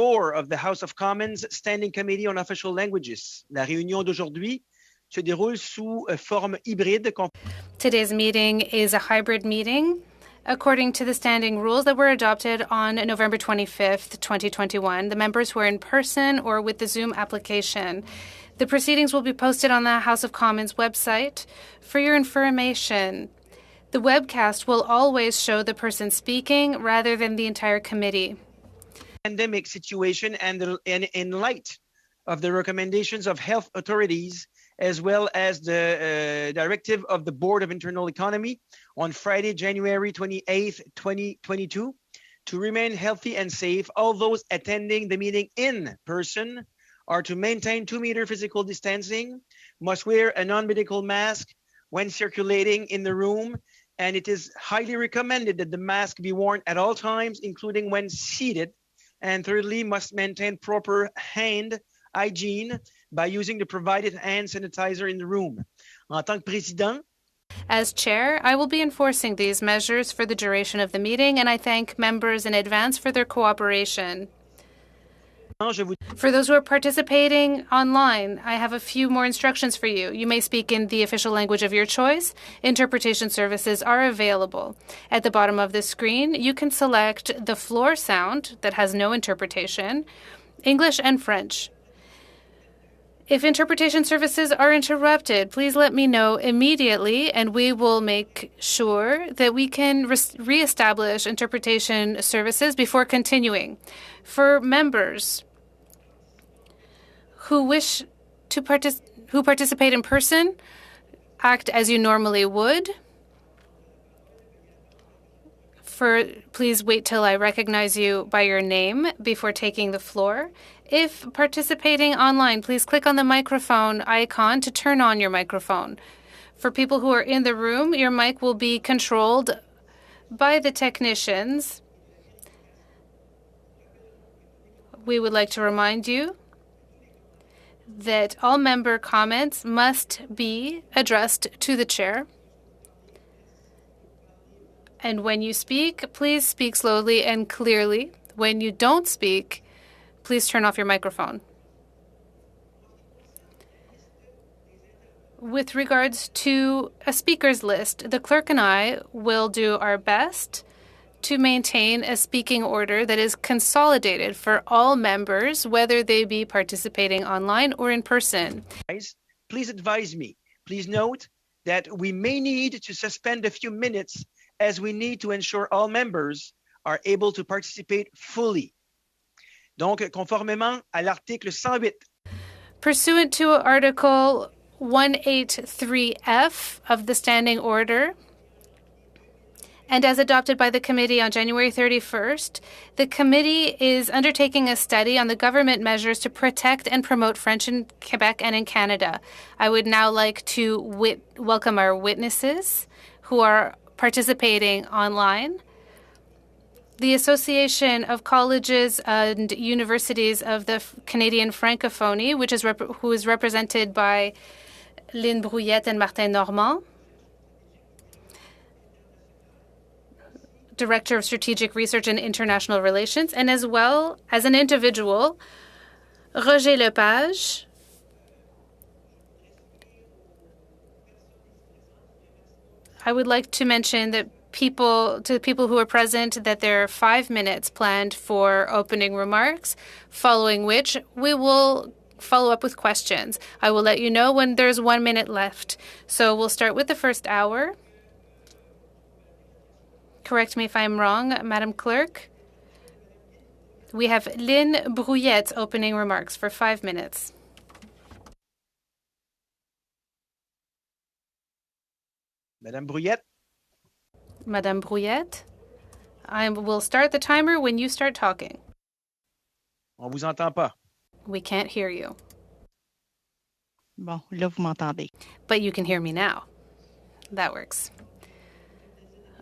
4 of the House of Commons Standing Committee on Official Languages. La réunion d'aujourd'hui se déroule sous forme hybride. Today's meeting is a hybrid meeting according to the standing rules that were adopted on November 25th, 2021. The members who are in person or with the Zoom application. The proceedings will be posted on the House of Commons website. For your information, the webcast will always show the person speaking rather than the entire committee. Pandemic situation and in light of the recommendations of health authorities, as well as the directive of the Board of Internal Economy on Friday, January 28th, 2022, to remain healthy and safe, all those attending the meeting in person are to maintain 2-meter physical distancing, must wear a non-medical mask when circulating in the room, and it is highly recommended that the mask be worn at all times, including when seated. And thirdly, must maintain proper hand hygiene by using the provided hand sanitizer in the room. En tant que président, as chair, I will be enforcing these measures for the duration of the meeting, and I thank members in advance for their cooperation. For those who are participating online, I have a few more instructions for you. You may speak in the official language of your choice. Interpretation services are available. At the bottom of the screen, you can select the floor sound that has no interpretation, English and French. If interpretation services are interrupted, please let me know immediately, and we will make sure that we can reestablish interpretation services before continuing. For members who wish to participate in person, act as you normally would. Please wait till I recognize you by your name before taking the floor. If participating online, please click on the microphone icon to turn on your microphone. For people who are in the room, your mic will be controlled by the technicians. We would like to remind you that all member comments must be addressed to the chair. And when you speak, please speak slowly and clearly. When you don't speak, please turn off your microphone. With regards to a speakers list, the clerk and I will do our best to maintain a speaking order that is consolidated for all members, whether they be participating online or in person. Please advise me. Please note that we may need to suspend a few minutes as we need to ensure all members are able to participate fully. Donc, conformément à l'article 108. Pursuant to Article 183F of the Standing Order, and as adopted by the committee on January 31st, the committee is undertaking a study on the government measures to protect and promote French in Quebec and in Canada. I would now like to welcome our witnesses who are participating online. The Association of Colleges and Universities of the Canadian Francophonie, who is represented by Lynn Brouillette and Martin Normand. Director of Strategic Research and International Relations, and as well as an individual, Roger Lepage, I would like to mention that to the people who are present that there are 5 minutes planned for opening remarks, following which we will follow up with questions. I will let you know when there's 1 minute left. So we'll start with the first hour. Correct me if I'm wrong, Madam Clerk. We have Lynn Brouillette's opening remarks for 5 minutes. Madame Brouillette. Madame Brouillette, I will start the timer when you start talking. On vous entend pas. We can't hear you. Bon, là, vous m'entendez. But you can hear me now. That works.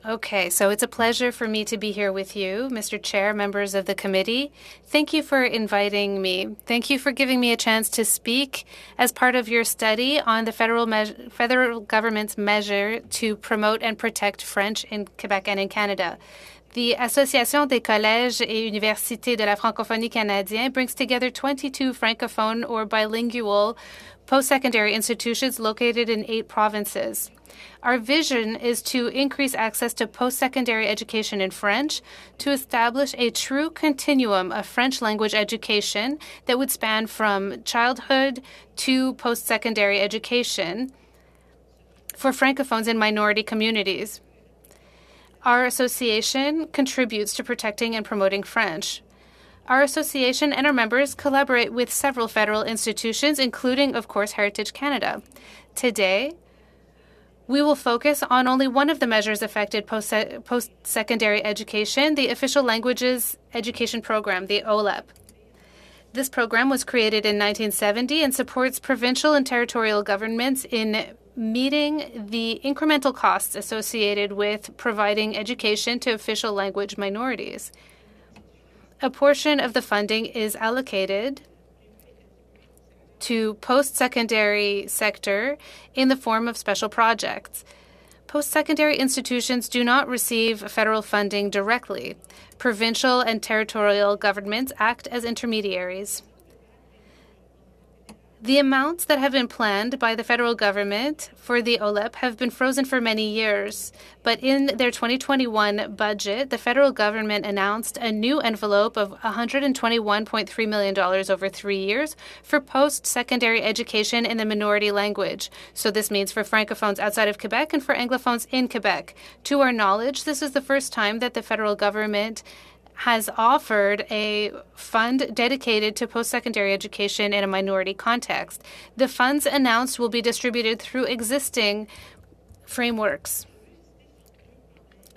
Okay, so it's a pleasure for me to be here with you, Mr. Chair, members of the committee. Thank you for inviting me. Thank you for giving me a chance to speak as part of your study on the federal government's measure to promote and protect French in Quebec and in Canada. The Association des collèges et universités de la francophonie canadienne brings together 22 francophone or bilingual post-secondary institutions located in 8 provinces. Our vision is to increase access to post-secondary education in French, to establish a true continuum of French language education that would span from childhood to post-secondary education for francophones in minority communities. Our association contributes to protecting and promoting French. Our association and our members collaborate with several federal institutions, including, of course, Heritage Canada. Today, we will focus on only one of the measures affected post-secondary education, the Official Languages Education Program, the OLEP. This program was created in 1970 and supports provincial and territorial governments in meeting the incremental costs associated with providing education to official language minorities. A portion of the funding is allocated to post-secondary sector in the form of special projects. Post-secondary institutions do not receive federal funding directly. Provincial and territorial governments act as intermediaries. The amounts that have been planned by the federal government for the OLEP have been frozen for many years, but in their 2021 budget, the federal government announced a new envelope of $121.3 million over 3 years for post-secondary education in the minority language. So this means for francophones outside of Quebec and for anglophones in Quebec. To our knowledge, this is the first time that the federal government has offered a fund dedicated to post-secondary education in a minority context. The funds announced will be distributed through existing frameworks.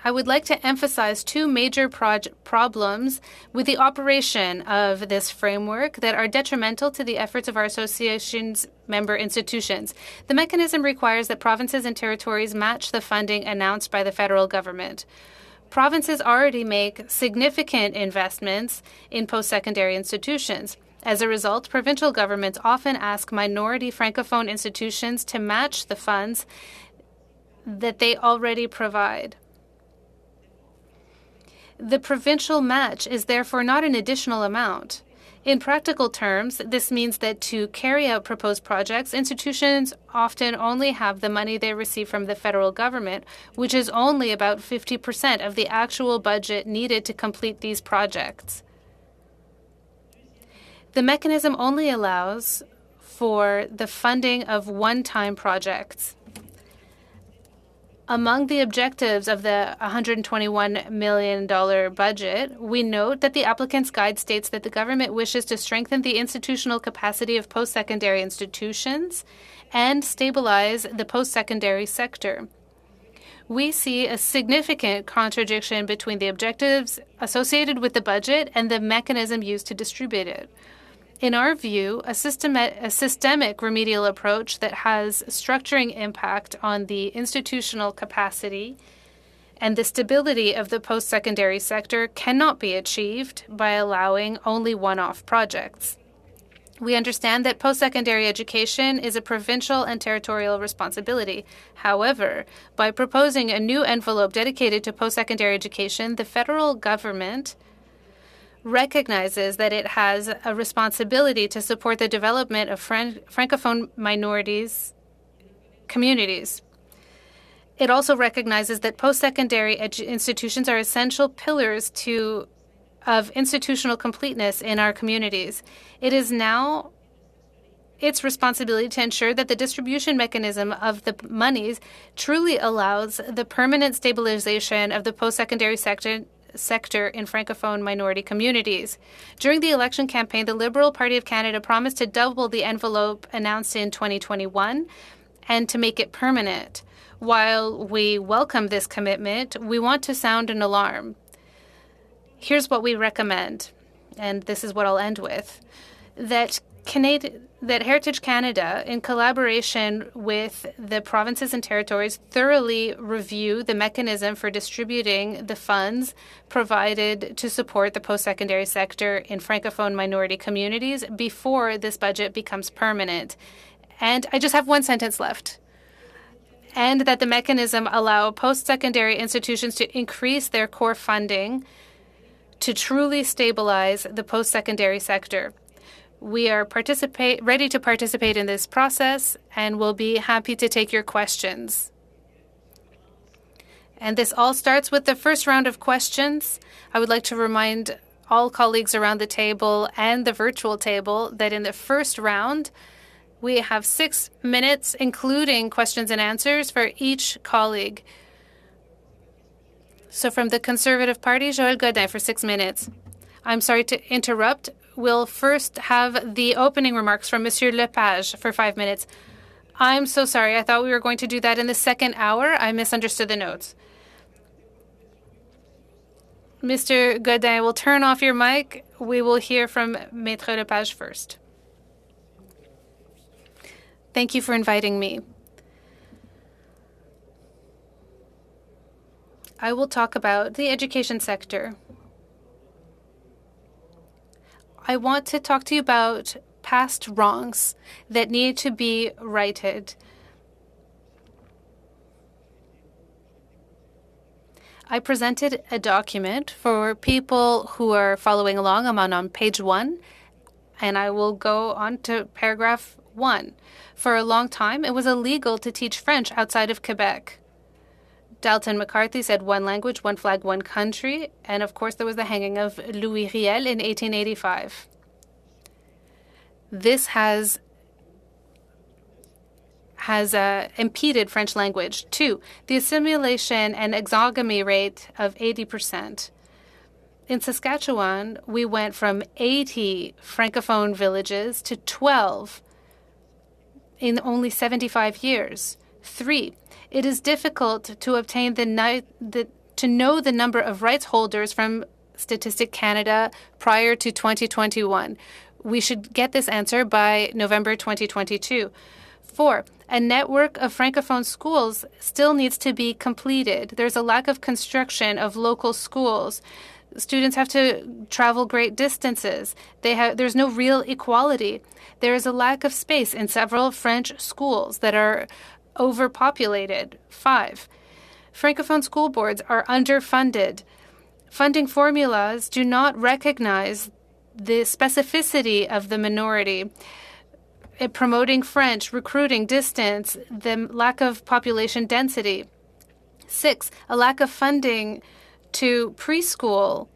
I would like to emphasize 2 major problems with the operation of this framework that are detrimental to the efforts of our association's member institutions. The mechanism requires that provinces and territories match the funding announced by the federal government. Provinces already make significant investments in post-secondary institutions. As a result, provincial governments often ask minority francophone institutions to match the funds that they already provide. The provincial match is therefore not an additional amount. In practical terms, this means that to carry out proposed projects, institutions often only have the money they receive from the federal government, which is only about 50% of the actual budget needed to complete these projects. The mechanism only allows for the funding of one-time projects. Among the objectives of the $121 million budget, we note that the applicant's guide states that the government wishes to strengthen the institutional capacity of post-secondary institutions and stabilize the post-secondary sector. We see a significant contradiction between the objectives associated with the budget and the mechanism used to distribute it. In our view, a systemic remedial approach that has structuring impact on the institutional capacity and the stability of the post-secondary sector cannot be achieved by allowing only one-off projects. We understand that post-secondary education is a provincial and territorial responsibility. However, by proposing a new envelope dedicated to post-secondary education, the federal government recognizes that it has a responsibility to support the development of francophone minorities communities. It also recognizes that post-secondary institutions are essential pillars of institutional completeness in our communities. It is now its responsibility to ensure that the distribution mechanism of the monies truly allows the permanent stabilization of the post-secondary sector in francophone minority communities. During the election campaign, the Liberal Party of Canada promised to double the envelope announced in 2021 and to make it permanent. While we welcome this commitment, we want to sound an alarm. Here's what we recommend, and this is what I'll end with, that that Heritage Canada, in collaboration with the provinces and territories, thoroughly review the mechanism for distributing the funds provided to support the post-secondary sector in Francophone minority communities before this budget becomes permanent. And I just have one sentence left. And that the mechanism allow post-secondary institutions to increase their core funding to truly stabilize the post-secondary sector. We are ready to participate in this process and will be happy to take your questions. And this all starts with the first round of questions. I would like to remind all colleagues around the table and the virtual table that in the first round, we have 6 minutes, including questions and answers for each colleague. So from the Conservative Party, Joël Godin for 6 minutes. I'm sorry to interrupt. We'll first have the opening remarks from Monsieur Lepage for 5 minutes. I'm so sorry. I thought we were going to do that in the second hour. I misunderstood the notes. Mr. Godin, will turn off your mic. We will hear from Maître Lepage first. Thank you for inviting me. I will talk about the education sector. I want to talk to you about past wrongs that need to be righted. I presented a document for people who are following along. I'm on page 1, and I will go on to paragraph 1. For a long time, it was illegal to teach French outside of Quebec. Dalton McCarthy said one language, one flag, one country. And of course, there was the hanging of Louis Riel in 1885. This has impeded French language. 2, the assimilation and exogamy rate of 80%. In Saskatchewan, we went from 80 Francophone villages to 12 in only 75 years. 3, it is difficult to obtain to know the number of rights holders from Statistic Canada prior to 2021. We should get this answer by November 2022. 4, a network of Francophone schools still needs to be completed. There's a lack of construction of local schools. Students have to travel great distances. There's no real equality. There is a lack of space in several French schools that are overpopulated. 5, Francophone school boards are underfunded. Funding formulas do not recognize the specificity of the minority. Promoting French, recruiting, distance, the lack of population density. 6, a lack of funding to preschool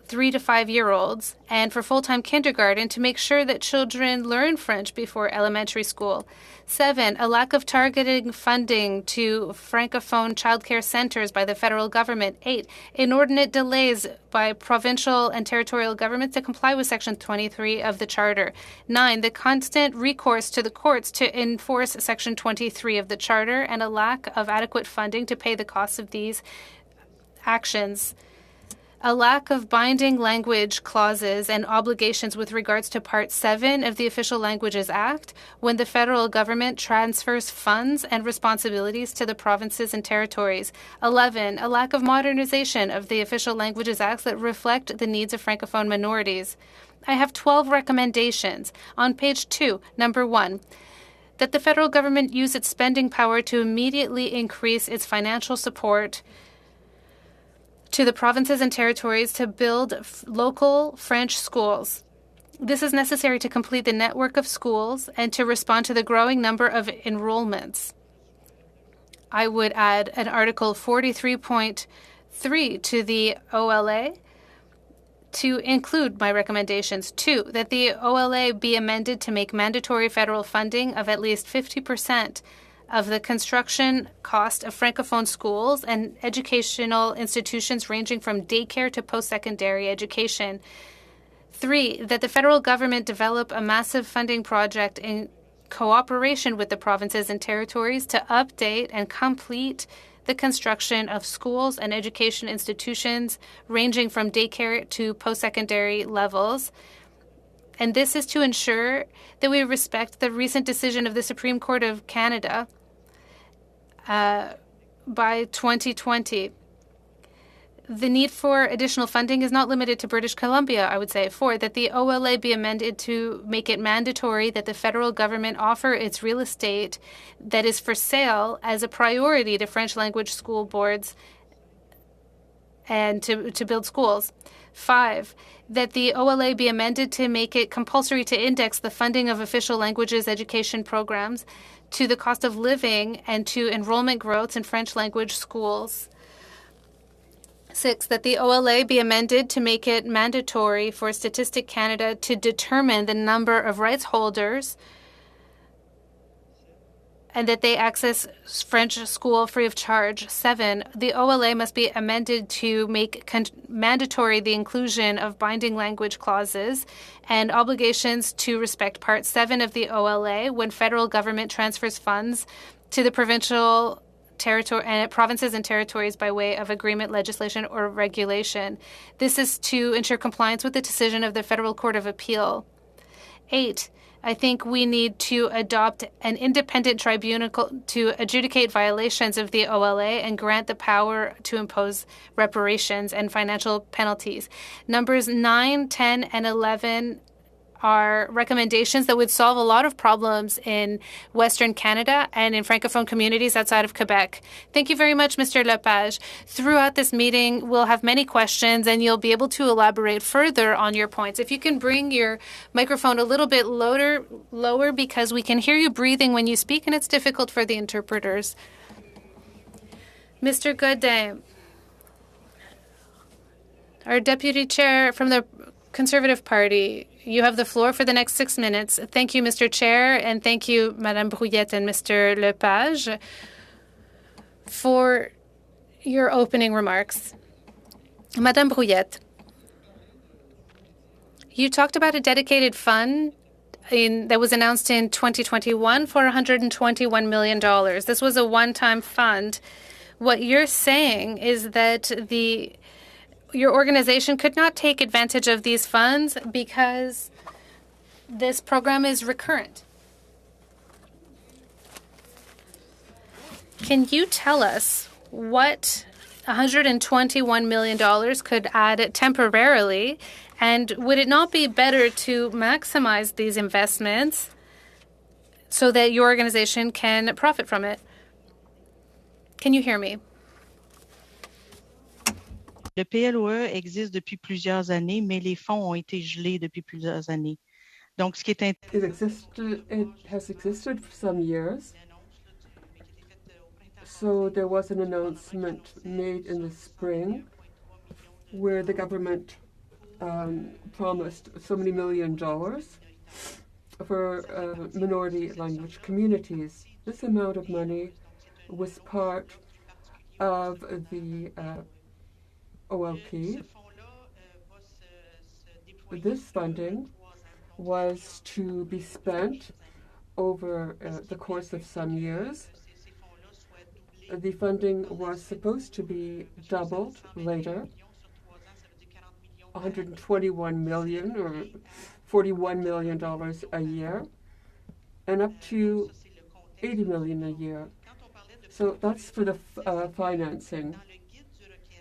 3 to 5-year-olds and for full-time kindergarten to make sure that children learn French before elementary school. 7, a lack of targeted funding to Francophone childcare centers by the federal government. 8, inordinate delays by provincial and territorial governments to comply with Section 23 of the Charter. 9, the constant recourse to the courts to enforce Section 23 of the Charter and a lack of adequate funding to pay the costs of these actions. A lack of binding language clauses and obligations with regards to Part 7 of the Official Languages Act when the federal government transfers funds and responsibilities to the provinces and territories. 11, a lack of modernization of the Official Languages Acts that reflect the needs of Francophone minorities. I have 12 recommendations. On page 2, number 1, that the federal government use its spending power to immediately increase its financial support to the provinces and territories to build local French schools. This is necessary to complete the network of schools and to respond to the growing number of enrollments. I would add an Article 43.3 to the OLA to include my recommendations. 2, that the OLA be amended to make mandatory federal funding of at least 50% of the construction cost of Francophone schools and educational institutions ranging from daycare to post-secondary education. 3, that the federal government develop a massive funding project in cooperation with the provinces and territories to update and complete the construction of schools and education institutions ranging from daycare to post-secondary levels And this is to ensure that we respect the recent decision of the Supreme Court of Canada by 2020. The need for additional funding is not limited to British Columbia, I would say. Four, that the OLA be amended to make it mandatory that the federal government offer its real estate that is for sale as a priority to French language school boards and to build schools. 5, that the OLA be amended to make it compulsory to index the funding of official languages education programs to the cost of living and to enrollment growth in French language schools. 6, that the OLA be amended to make it mandatory for Statistic Canada to determine the number of rights holders and that they access French school free of charge. 7, the OLA must be amended to make mandatory the inclusion of binding language clauses and obligations to respect Part 7 of the OLA when federal government transfers funds to the provincial territory and provinces and territories by way of agreement, legislation, or regulation. This is to ensure compliance with the decision of the Federal Court of Appeal. 8, I think we need to adopt an independent tribunal to adjudicate violations of the OLA and grant the power to impose reparations and financial penalties. Numbers 9, 10, and 11 are recommendations that would solve a lot of problems in Western Canada and in Francophone communities outside of Quebec. Thank you very much, Mr. Lepage. Throughout this meeting, we'll have many questions and you'll be able to elaborate further on your points. If you can bring your microphone a little bit lower because we can hear you breathing when you speak and it's difficult for the interpreters. Mr. Godin, our deputy chair from the Conservative Party, you have the floor for the next 6 minutes. Thank you, Mr. Chair, and thank you, Madame Brouillette and Mr. Lepage, for your opening remarks. Madame Brouillette, you talked about a dedicated fund that was announced in 2021 for $121 million. This was a one-time fund. What you're saying is that your organization could not take advantage of these funds because this program is recurrent. Can you tell us what $121 million could add temporarily, and would it not be better to maximize these investments so that your organization can profit from it? Can you hear me? Le PLOE existe depuis plusieurs années, mais les fonds ont été gelés depuis plusieurs années. Donc, ce qui est It has existed for some years. So there was an announcement made in the spring where the government promised so many $1 million for minority language communities. This amount of money was part of the OLP. This funding was to be spent over the course of some years. The funding was supposed to be doubled later, 121 million or $41 million a year, and up to 80 million a year. So that's for the financing.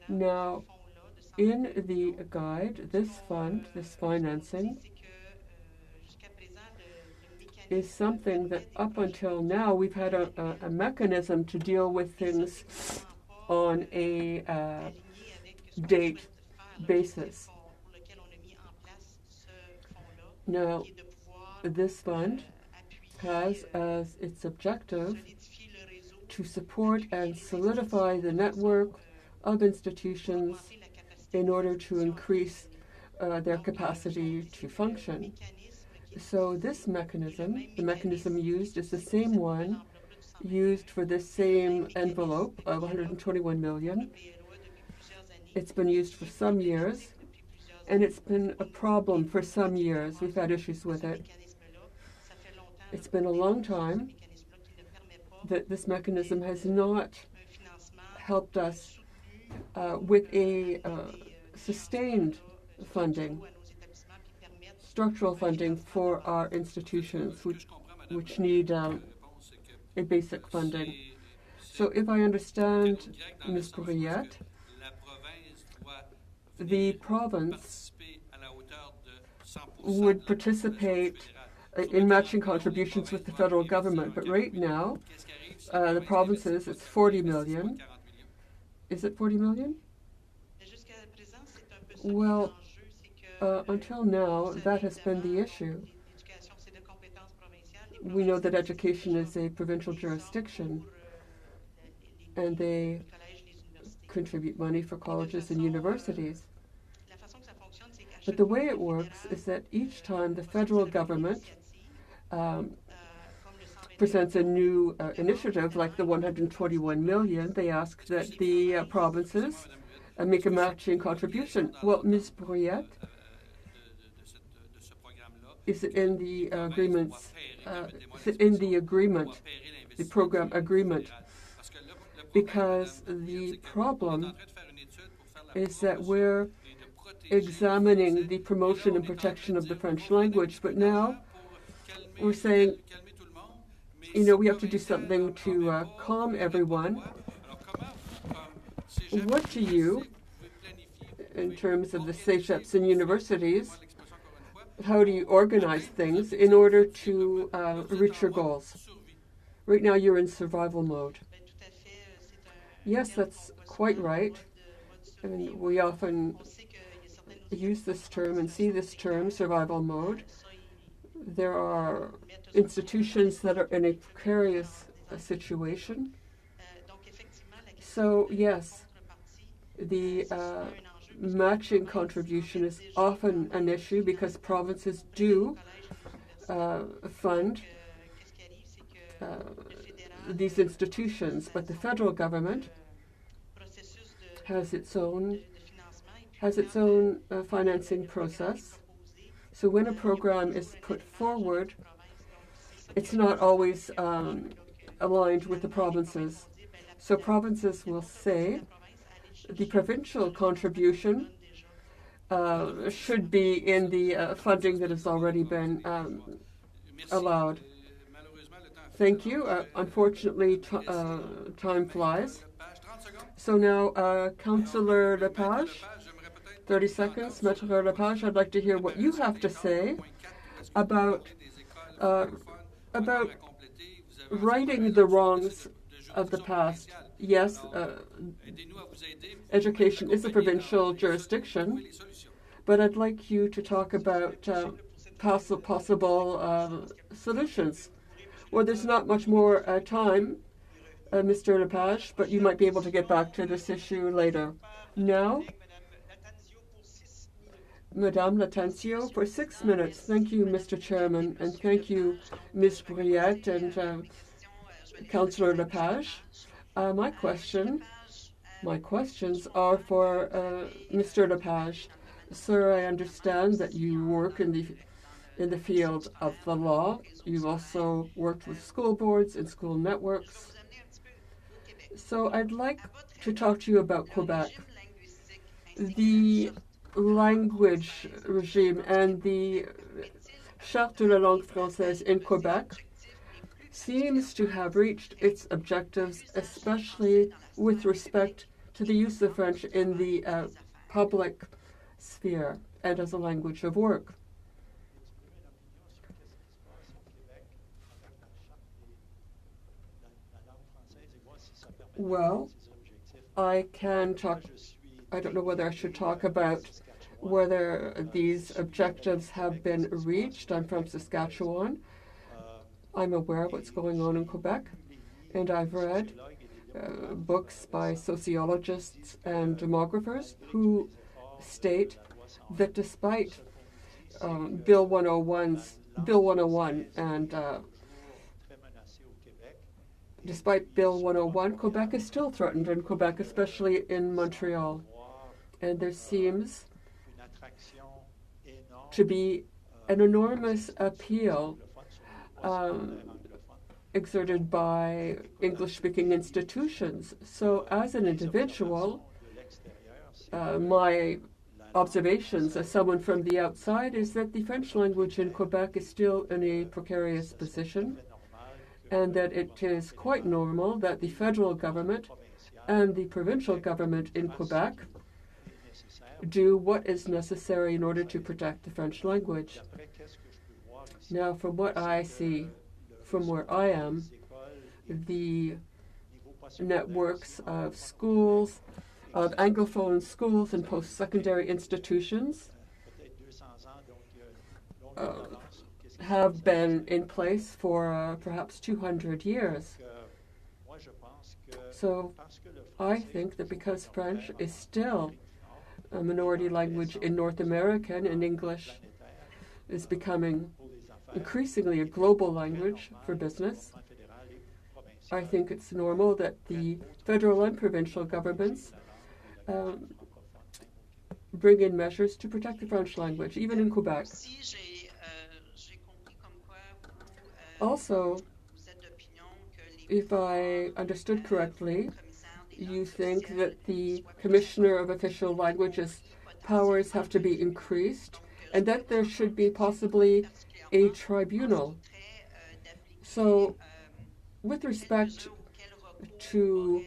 Now, in the guide, this fund, this financing, is something that up until now we've had a mechanism to deal with things on a date basis. Now, this fund has as its objective to support and solidify the network of institutions in order to increase their capacity to function. So this mechanism, the mechanism used, is the same one used for this same envelope of 121 million. It's been used for some years, and it's been a problem for some years. We've had issues with it. It's been a long time that this mechanism has not helped us with a sustained funding structural funding for our institutions, which need a basic funding. So if I understand Ms. Brouillette, the province would participate in matching contributions with the federal government, but right now, the provinces, it's 40 million. Is it 40 million? Well, until now, that has been the issue. We know that education is a provincial jurisdiction, and they contribute money for colleges and universities. But the way it works is that each time the federal government presents a new initiative, like the 121 million, they ask that the provinces make a matching contribution. Well, Ms. Brouillette, is it in the agreements? Is it in the agreement, the program agreement? Because the problem is that we're examining the promotion and protection of the French language, but now we're saying, you know, we have to do something to calm everyone. What do you, in terms of the cégeps and universities, how do you organize things in order to reach your goals? Right now you're in survival mode. Yes, that's quite right. And we often use this term and see this term, survival mode. There are institutions that are in a precarious situation. So yes, the matching contribution is often an issue because provinces do fund these institutions, but the federal government has its own financing process. So when a program is put forward, it's not always aligned with the provinces. So provinces will say the provincial contribution should be in the funding that has already been allowed. Thank you. Unfortunately, time flies. So now, Councillor Lepage, 30 seconds. Maître Lepage, I'd like to hear what you have to say about righting the wrongs of the past. Yes, education is a provincial jurisdiction, but I'd like you to talk about possible solutions. Well, there's not much more time, Mr. Lepage, but you might be able to get back to this issue later. Now, Madame Lattanzio, for 6 minutes. Thank you, Mr. Chairman, and thank you, Ms. Brouillette and Councillor Lepage. My questions are for Mr. Lepage. Sir, I understand that you work in the field of the law. You've also worked with school boards and school networks. So I'd like to talk to you about Quebec. The language regime and the Charte de la langue française in Quebec seems to have reached its objectives, especially with respect to the use of French in the public sphere and as a language of work. Well, I don't know whether I should talk about whether these objectives have been reached. I'm from Saskatchewan. I'm aware of what's going on in Quebec, and I've read books by sociologists and demographers who state that despite Bill 101 and despite Bill 101, Quebec is still threatened in Quebec, especially in Montreal. And there seems to be an enormous appeal exerted by English-speaking institutions. So as an individual, my observations as someone from the outside is that the French language in Quebec is still in a precarious position, and that it is quite normal that the federal government and the provincial government in Quebec do what is necessary in order to protect the French language. Now, from what I see from where I am, the networks of schools, of Anglophone schools and post-secondary institutions have been in place for perhaps 200 years. So I think that because French is still a minority language in North America and English is becoming increasingly a global language for business, I think it's normal that the federal and provincial governments bring in measures to protect the French language, even in Quebec. Also, if I understood correctly, you think that the Commissioner of Official Languages' powers have to be increased and that there should be possibly a tribunal. So, with respect to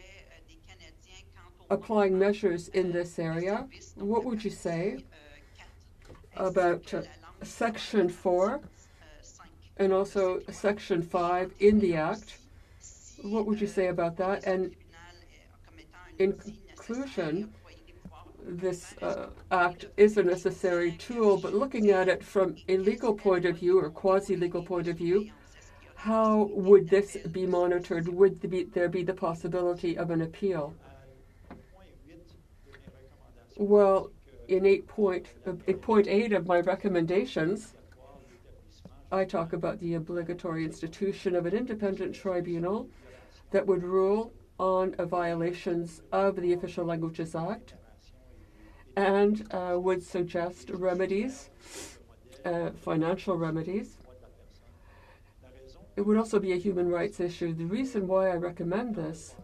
applying measures in this area, what would you say about Section 4 and also Section 5 in the Act? What would you say about that? And in conclusion, this Act is a necessary tool, but looking at it from a legal point of view or quasi-legal point of view, how would this be monitored? Would there be the possibility of an appeal? Well, in point 8 of my recommendations, I talk about the obligatory institution of an independent tribunal that would rule on violations of the Official Languages Act and would suggest remedies, financial remedies. It would also be a human rights issue. The reason why I recommend this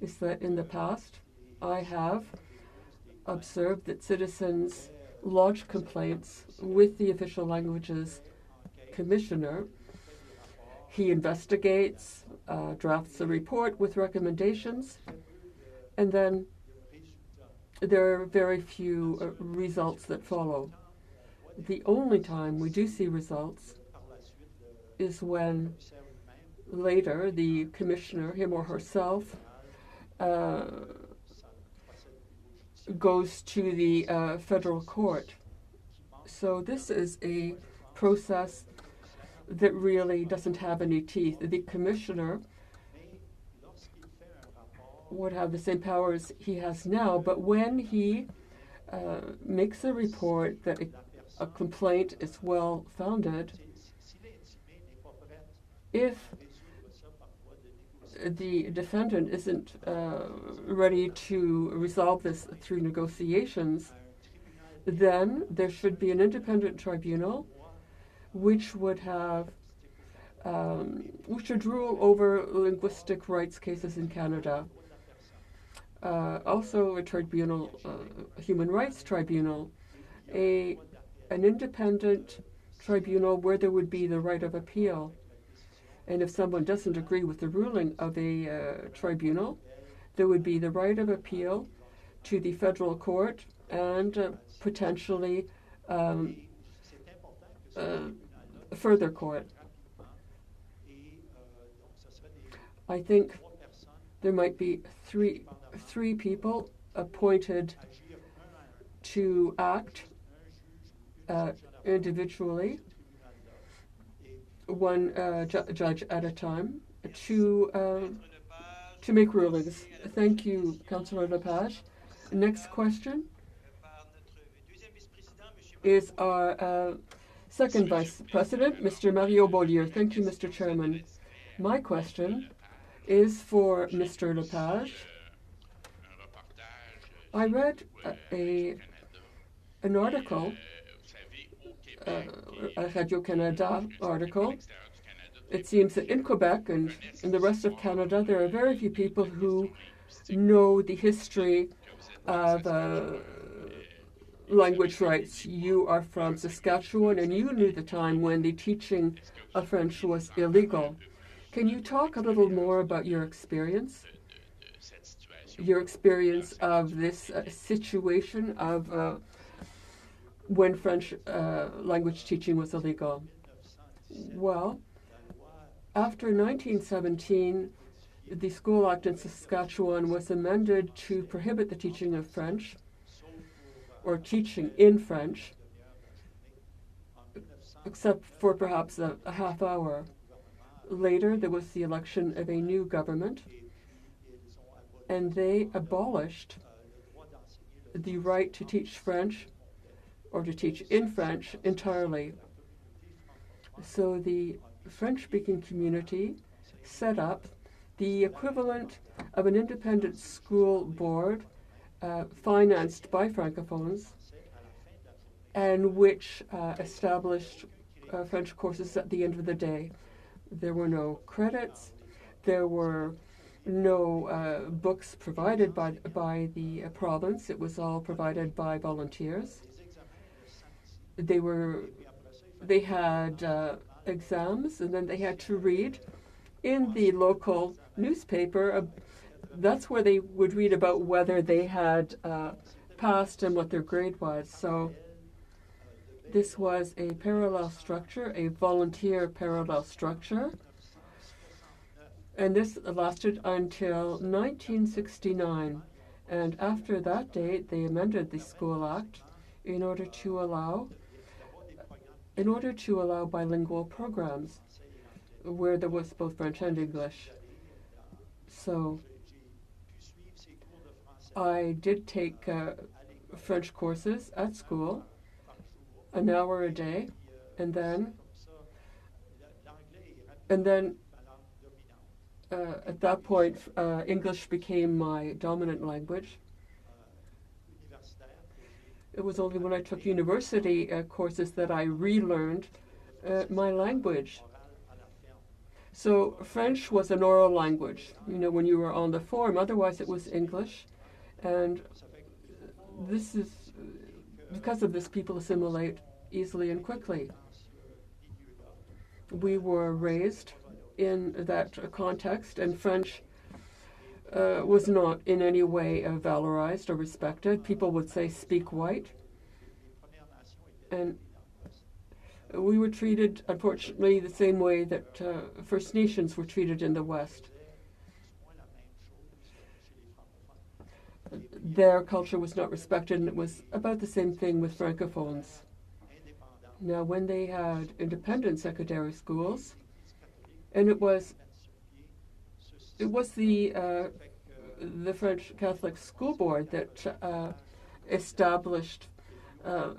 is that in the past, I have observed that citizens lodge complaints with the Official Languages Commissioner. He investigates, drafts a report with recommendations, and then there are very few results that follow. The only time we do see results is when later the commissioner, him or herself, goes to the federal court. So this is a process that really doesn't have any teeth. The commissioner would have the same powers he has now, but when he makes a report that a complaint is well-founded, if the defendant isn't ready to resolve this through negotiations, then there should be an independent tribunal which would have, which should rule over linguistic rights cases in Canada. Also a tribunal, a human rights tribunal, an independent tribunal where there would be the right of appeal. And if someone doesn't agree with the ruling of a tribunal, there would be the right of appeal to the federal court and potentially further court. I think there might be three people appointed to act individually, one judge at a time, to make rulings. Thank you, Councillor Lepage. Next question is our second Vice President, Mr. Mario Beaulieu. Thank you, Mr. Chairman. My question is for Mr. Lepage. I read an article, a Radio-Canada article. It seems that in Quebec and in the rest of Canada, there are very few people who know the history of language rights. You are from Saskatchewan, and you knew the time when the teaching of French was illegal. Can you talk a little more about your experience of this situation of when French language teaching was illegal? Well, after 1917, the School Act in Saskatchewan was amended to prohibit the teaching of French, or teaching in French, except for perhaps a half hour. Later, there was the election of a new government, and they abolished the right to teach French or to teach in French entirely. So the French-speaking community set up the equivalent of an independent school board financed by Francophones, and which established French courses at the end of the day. There were no credits. There were no books provided by the province. It was all provided by volunteers. They had exams, and then they had to read in the local newspaper. That's where they would read about whether they had passed and what their grade was. So this was a parallel structure, a volunteer parallel structure. And this lasted until 1969. And after that date, they amended the School Act in order to allow bilingual programs where there was both French and English. So I did take French courses at school, an hour a day, and then at that point, English became my dominant language. It was only when I took university courses that I relearned my language. So French was an oral language, when you were on the form. Otherwise, it was English. And this is, because of this, people assimilate easily and quickly. We were raised in that context, and French was not in any way valorized or respected. People would say, "Speak white." And we were treated, unfortunately, the same way that First Nations were treated in the West. Their culture was not respected, and it was about the same thing with Francophones. Now, when they had independent secondary schools, and it was the French Catholic School Board that established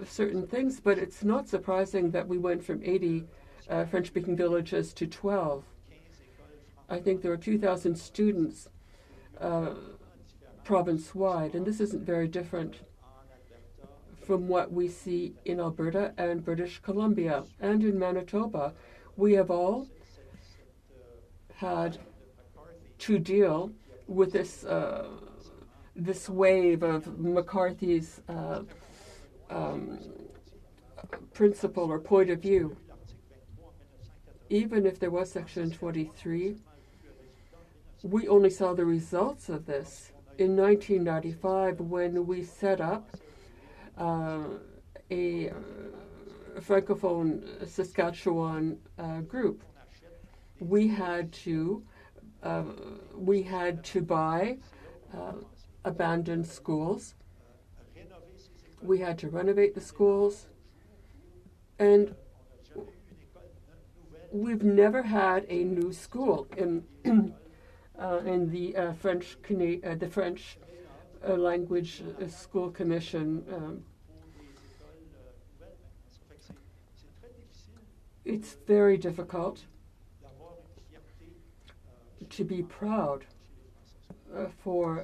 certain things, but it's not surprising that we went from 80 French-speaking villages to 12. I think there were 2,000 students province-wide, and this isn't very different from what we see in Alberta and British Columbia and in Manitoba. We have all had to deal with this wave of McCarthy's principle or point of view. Even if there was Section 23, we only saw the results of this in 1995 when we set up a Francophone Saskatchewan group. We had to buy abandoned schools. We had to renovate the schools, and we've never had a new school in the French Language School Commission. It's very difficult to be proud for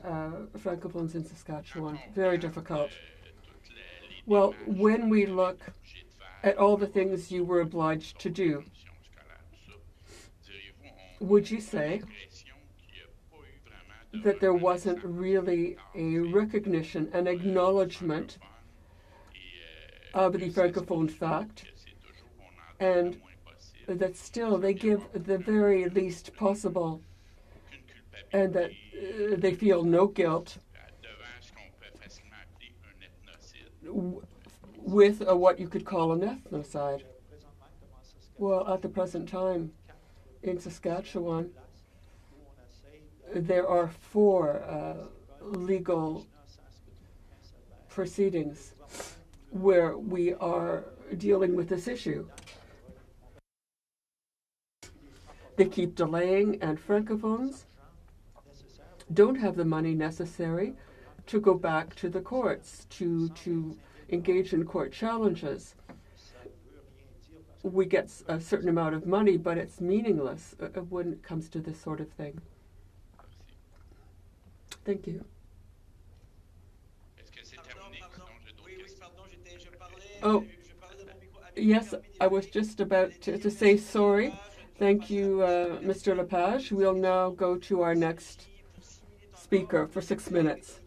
Francophones in Saskatchewan. Very difficult. Well, when we look at all the things you were obliged to do, would you say that there wasn't really a recognition, an acknowledgement of the Francophone fact, and that still they give the very least possible, and that they feel no guilt with what you could call an ethnocide. Well, at the present time, in Saskatchewan, there are 4 legal proceedings where we are dealing with this issue. They keep delaying, and Francophones don't have the money necessary to go back to the courts, to engage in court challenges. We get a certain amount of money, but it's meaningless when it comes to this sort of thing. Thank you. Oh, yes, I was just about to say sorry. Thank you, Mr. Lepage. We'll now go to our next speaker for 6 minutes.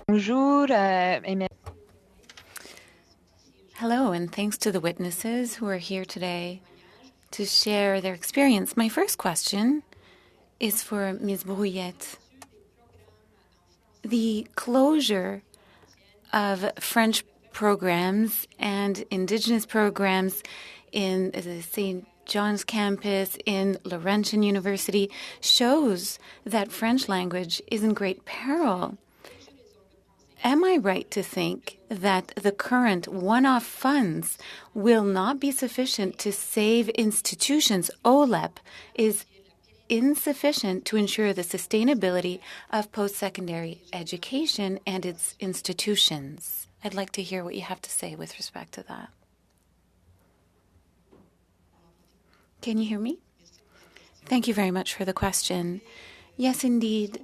Bonjour, Hello, and thanks to the witnesses who are here today to share their experience. My first question is for Ms. Brouillette. The closure of French programs and Indigenous programs in the St. John's campus, in Laurentian University, shows that French language is in great peril. Am I right to think that the current one-off funds will not be sufficient to save institutions? OLEP is insufficient to ensure the sustainability of post-secondary education and its institutions. I'd like to hear what you have to say with respect to that. Can you hear me? Thank you very much for the question. Yes, indeed.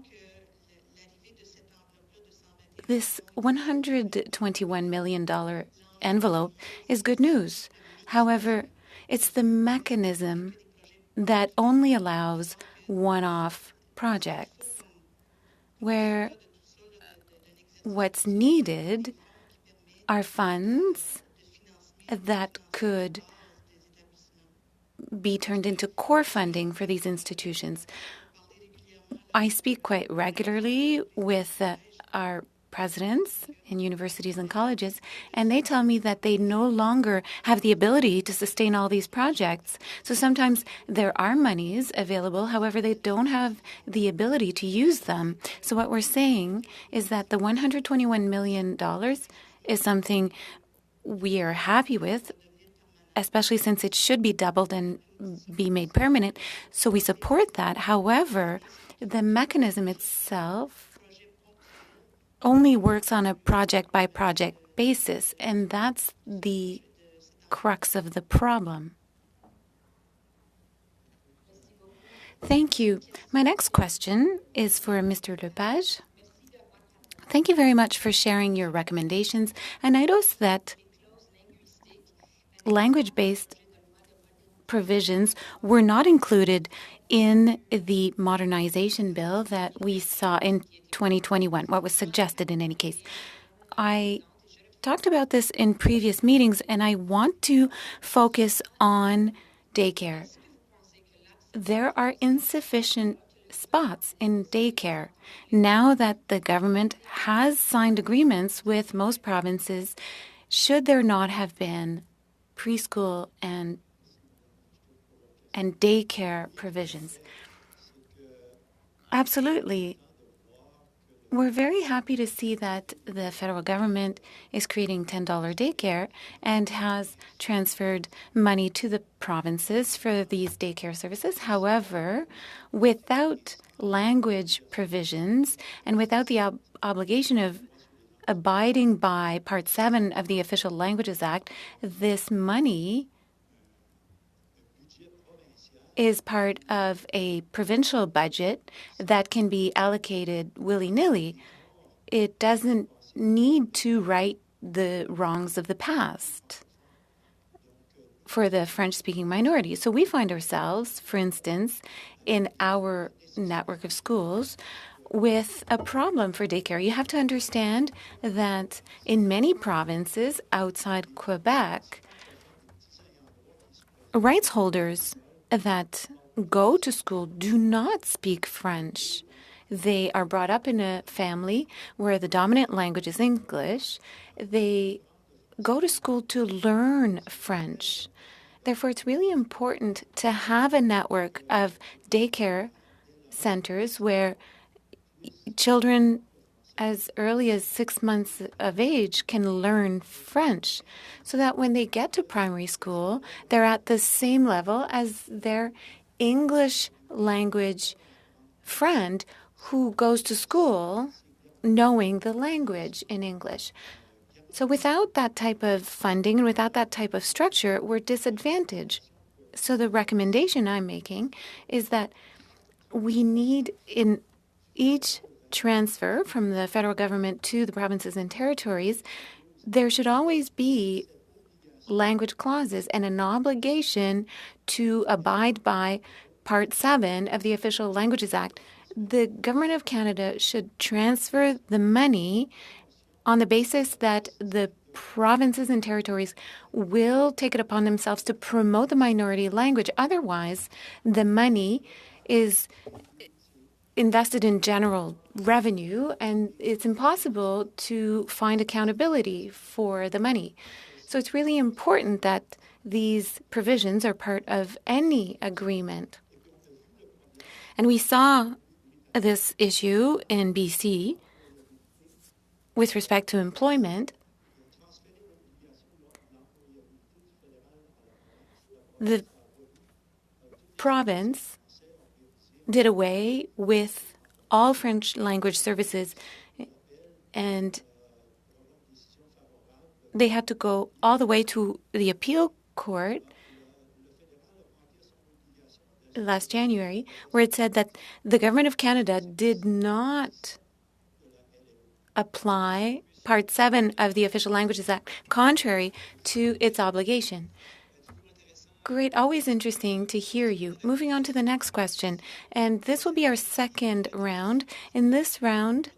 This $121 million envelope is good news. However, it's the mechanism that only allows one-off projects, where what's needed are funds that could be turned into core funding for these institutions. I speak quite regularly with our presidents in universities and colleges, and they tell me that they no longer have the ability to sustain all these projects. So sometimes there are monies available, however, they don't have the ability to use them. So what we're saying is that the $121 million is something we are happy with, especially since it should be doubled and be made permanent. So we support that. However, the mechanism itself only works on a project-by-project basis, and that's the crux of the problem. Thank you. My next question is for Mr. Lepage. Thank you very much for sharing your recommendations. I noticed that language-based provisions were not included in the modernization bill that we saw in 2021, what was suggested in any case. I talked about this in previous meetings, and I want to focus on daycare. There are insufficient spots in daycare. Now that the government has signed agreements with most provinces, should there not have been preschool and daycare provisions? Absolutely. We're very happy to see that the federal government is creating $10 daycare and has transferred money to the provinces for these daycare services. However, without language provisions and without the obligation of abiding by Part 7 of the Official Languages Act, this money is part of a provincial budget that can be allocated willy-nilly. It doesn't need to right the wrongs of the past for the French-speaking minority. So we find ourselves, for instance, in our network of schools, with a problem for daycare. You have to understand that in many provinces outside Quebec, rights holders that go to school do not speak French. They are brought up in a family where the dominant language is English. They go to school to learn French. Therefore, it's really important to have a network of daycare centers where children as early as 6 months of age can learn French so that when they get to primary school, they're at the same level as their English language friend who goes to school knowing the language in English. So without that type of funding and without that type of structure, we're disadvantaged. So the recommendation I'm making is that we need in each transfer from the federal government to the provinces and territories, there should always be language clauses and an obligation to abide by Part 7 of the Official Languages Act. The Government of Canada should transfer the money on the basis that the provinces and territories will take it upon themselves to promote the minority language. Otherwise, the money is invested in general revenue, and it's impossible to find accountability for the money. So it's really important that these provisions are part of any agreement. And we saw this issue in BC with respect to employment. The province did away with all French language services, and they had to go all the way to the appeal court last January, where it said that the Government of Canada did not apply Part 7 of the Official Languages Act, contrary to its obligation. Great. Always interesting to hear you. Moving on to the next question. And this will be our second round. In this round,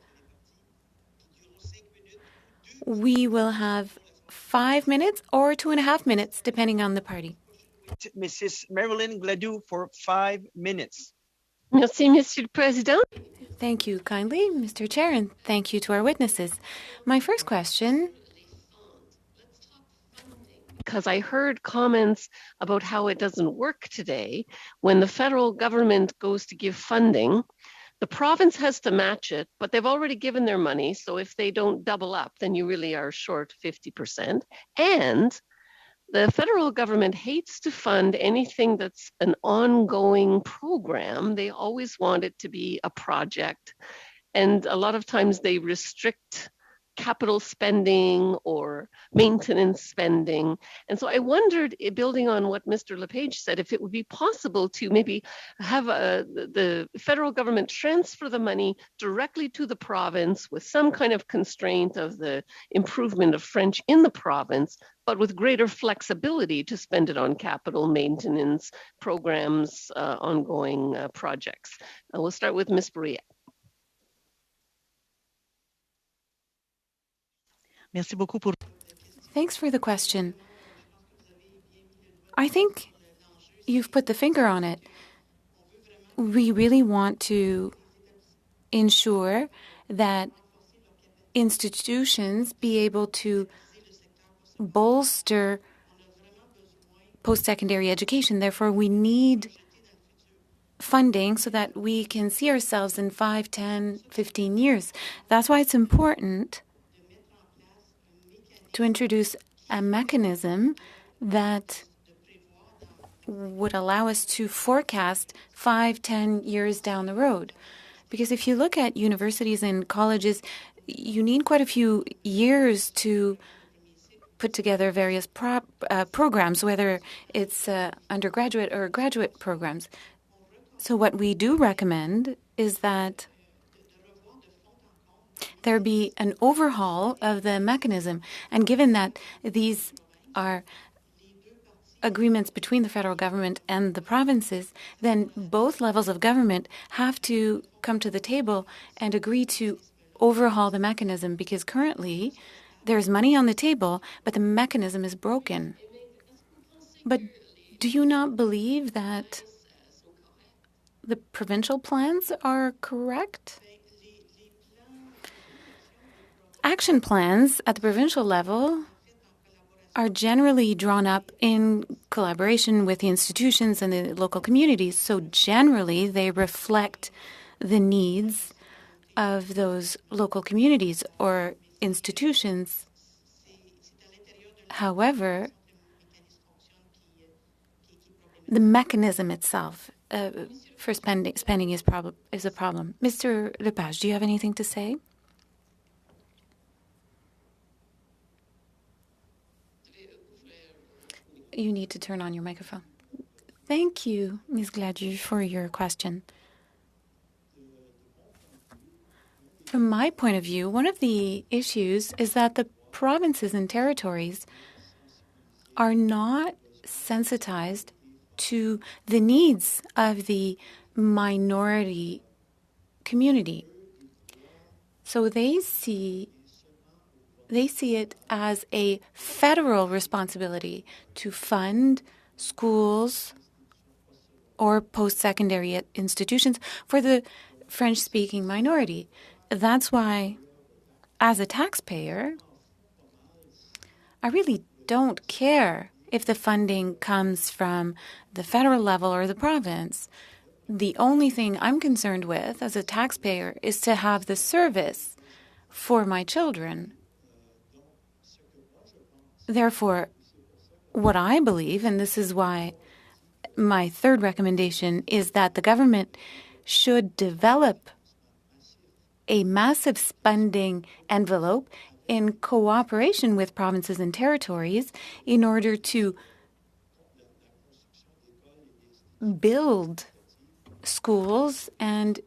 we will have 5 minutes or 2.5 minutes, depending on the party. Mrs. Marilyn Gladue for 5 minutes. Merci, Monsieur le Président. Thank you kindly, Mr. Chair, and thank you to our witnesses. My first question, because I heard comments about how it doesn't work today. When the federal government goes to give funding, the province has to match it, but they've already given their money. So if they don't double up, then you really are short 50%. And the federal government hates to fund anything that's an ongoing program. They always want it to be a project. And a lot of times they restrict capital spending or maintenance spending. And so I wondered, building on what Mr. LePage said, if it would be possible to maybe have the federal government transfer the money directly to the province with some kind of constraint of the improvement of French in the province, but with greater flexibility to spend it on capital maintenance programs, ongoing projects. We'll start with Ms. Brouillette. Merci beaucoup pour... Thanks for the question. I think you've put the finger on it. We really want to ensure that institutions be able to bolster post-secondary education. Therefore, we need funding so that we can see ourselves in 5, 10, 15 years. That's why it's important to introduce a mechanism that would allow us to forecast 5, 10 years down the road. Because if you look at universities and colleges, you need quite a few years to put together various programs, whether it's undergraduate or graduate programs. So what we do recommend is that there be an overhaul of the mechanism. And given that these are agreements between the federal government and the provinces, then both levels of government have to come to the table and agree to overhaul the mechanism, because currently there's money on the table, but the mechanism is broken. But do you not believe that the provincial plans are correct? Action plans at the provincial level are generally drawn up in collaboration with the institutions and the local communities. So generally, they reflect the needs of those local communities or institutions. However, the mechanism itself for spending is a problem. Mr. Lepage, do you have anything to say? You need to turn on your microphone. Thank you, Ms. Gladu, for your question. From my point of view, one of the issues is that the provinces and territories are not sensitized to the needs of the minority community. So they see it as a federal responsibility to fund schools or post-secondary institutions for the French-speaking minority. That's why, as a taxpayer, I really don't care if the funding comes from the federal level or the province. The only thing I'm concerned with as a taxpayer is to have the service for my children. Therefore, what I believe, and this is why my third recommendation, is that the government should develop a massive spending envelope in cooperation with provinces and territories in order to build schools and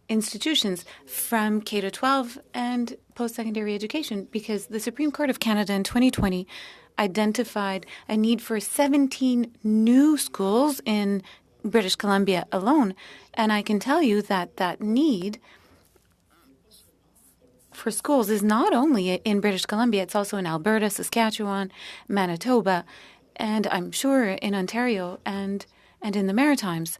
institutions from K-12 and post-secondary education, because the Supreme Court of Canada in 2020 identified a need for 17 new schools in British Columbia alone. And I can tell you that that need for schools is not only in British Columbia, it's also in Alberta, Saskatchewan, Manitoba, and I'm sure in Ontario and in the Maritimes.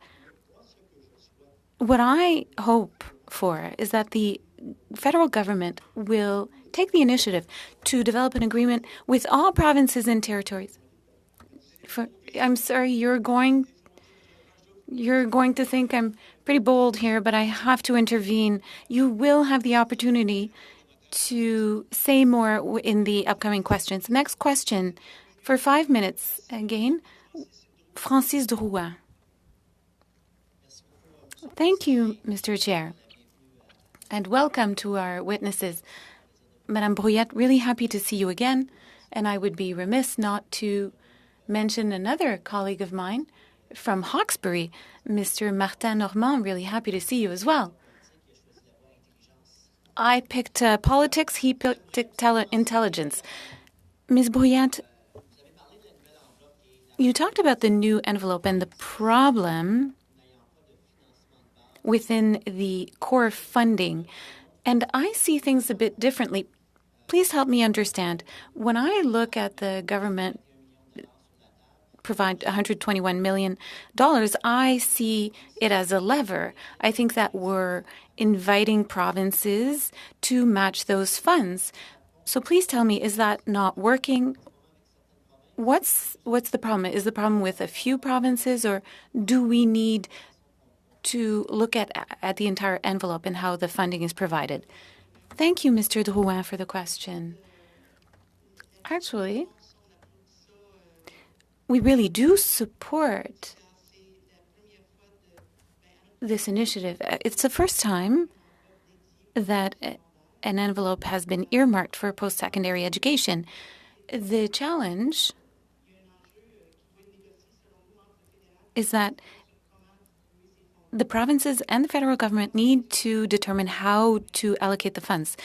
What I hope for is that the federal government will take the initiative to develop an agreement with all provinces and territories. I'm sorry, you're going to think I'm pretty bold here, but I have to intervene. You will have the opportunity to say more in the upcoming questions. Next question, for 5 minutes again, Francis Drouin. Thank you, Mr. Chair, and welcome to our witnesses. Madame Brouillette, really happy to see you again, and I would be remiss not to mention another colleague of mine from Hawkesbury, Mr. Martin Normand. Really happy to see you as well. I picked politics, he picked intelligence. Ms. Brouillette, you talked about the new envelope and the problem within the core funding, and I see things a bit differently. Please help me understand. When I look at the government provide $121 million, I see it as a lever. I think that we're inviting provinces to match those funds. So please tell me, is that not working? What's the problem? Is the problem with a few provinces, or do we need to look at the entire envelope and how the funding is provided? Thank you, Mr. Drouin, for the question. Actually, we really do support this initiative. It's the first time that an envelope has been earmarked for post-secondary education. The challenge is that the provinces and the federal government need to determine how to allocate the funds.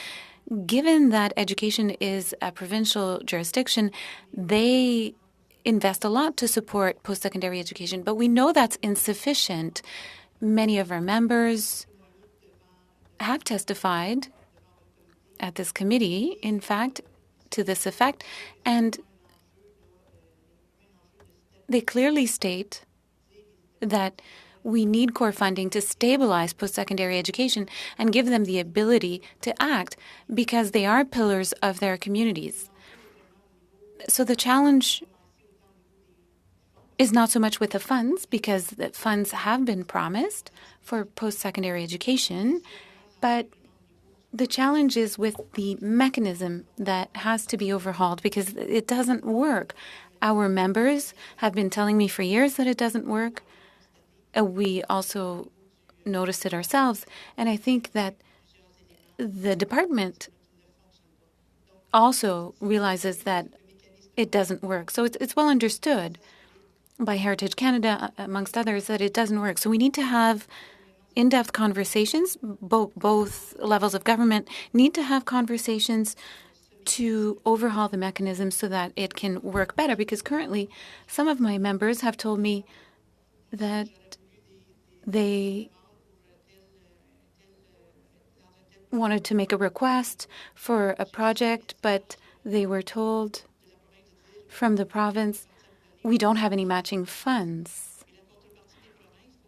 Given that education is a provincial jurisdiction, they invest a lot to support post-secondary education, but we know that's insufficient. Many of our members have testified at this committee, in fact, to this effect, and they clearly state that we need core funding to stabilize post-secondary education and give them the ability to act because they are pillars of their communities. So the challenge is not so much with the funds, because the funds have been promised for post-secondary education, but the challenge is with the mechanism that has to be overhauled because it doesn't work. Our members have been telling me for years that it doesn't work. We also noticed it ourselves, and I think that the department also realizes that it doesn't work. So it's well understood by Heritage Canada, amongst others, that it doesn't work. So we need to have in-depth conversations. Both levels of government need to have conversations to overhaul the mechanism so that it can work better, because currently some of my members have told me that they wanted to make a request for a project, but they were told from the province, we don't have any matching funds.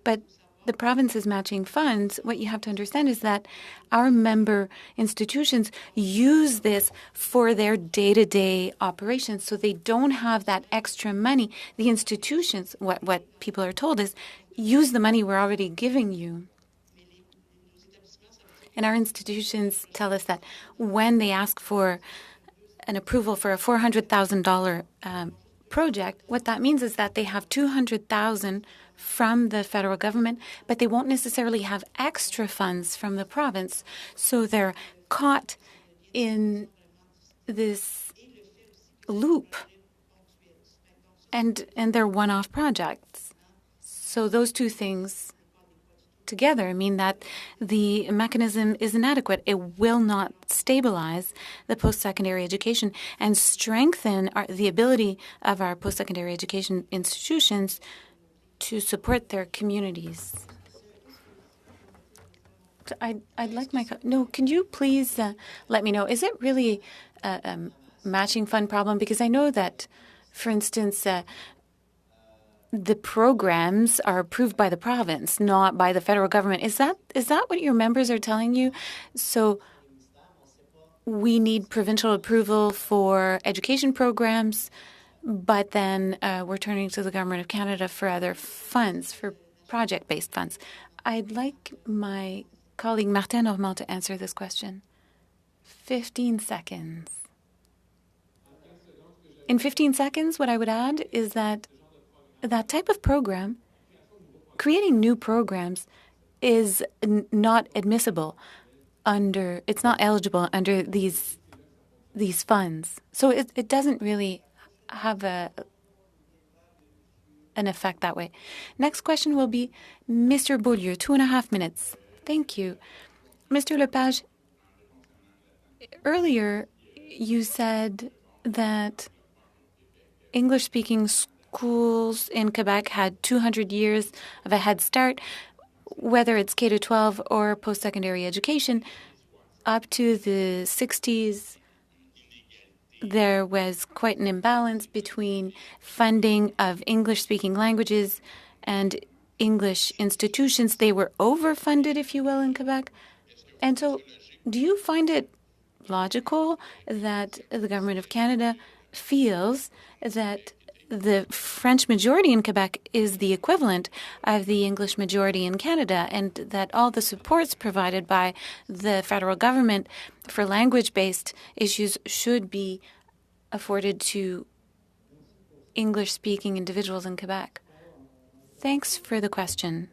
But the province is matching funds. What you have to understand is that our member institutions use this for their day-to-day operations, so they don't have that extra money. The institutions, what people are told is, use the money we're already giving you. And our institutions tell us that when they ask for an approval for a $400,000 project, what that means is that they have $200,000 from the federal government, but they won't necessarily have extra funds from the province. So they're caught in this loop, and they're one-off projects. So those two things together mean that the mechanism is inadequate. It will not stabilize the post-secondary education and strengthen the ability of our post-secondary education institutions to support their communities. I'd like my... No, can you please let me know, is it really a matching fund problem? Because I know that, for instance, the programs are approved by the province, not by the federal government. Is that what your members are telling you? So we need provincial approval for education programs, but then we're turning to the Government of Canada for other funds, for project-based funds. I'd like my colleague Martin Normand to answer this question. 15 seconds. In 15 seconds, what I would add is that that type of program, creating new programs, is not admissible under, it's not eligible under these funds. So it doesn't really have an effect that way. Next question will be Mr. Beaulieu, 2.5 minutes. Thank you. Mr. Lepage, earlier you said that English-speaking schools in Quebec had 200 years of a head start, whether it's K-12 or post-secondary education. Up to the 60s, there was quite an imbalance between funding of English-speaking languages and English institutions. They were overfunded, if you will, in Quebec. And so do you find it logical that the Government of Canada feels that the French majority in Quebec is the equivalent of the English majority in Canada, and that all the supports provided by the federal government for language-based issues should be afforded to English-speaking individuals in Quebec? Thanks for the question.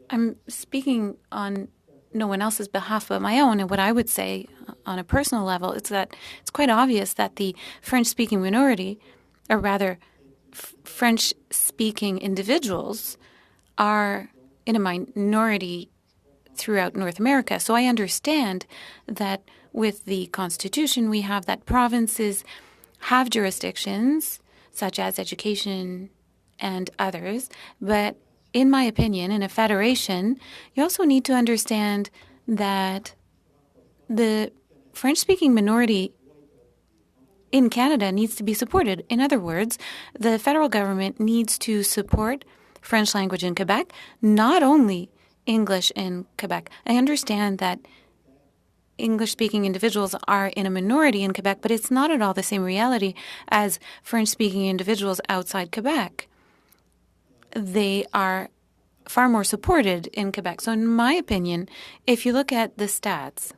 I'm speaking on no one else's behalf but my own, and what I would say on a personal level is that it's quite obvious that the French-speaking minority, or rather French-speaking individuals, are in a minority throughout North America. So I understand that with the Constitution we have that provinces have jurisdictions such as education and others, but in my opinion, in a federation, you also need to understand that the French-speaking minority in Canada needs to be supported. In other words, the federal government needs to support French language in Quebec, not only English in Quebec. I understand that English-speaking individuals are in a minority in Quebec, but it's not at all the same reality as French-speaking individuals outside Quebec. They are far more supported in Quebec. So in my opinion, if you look at the stats,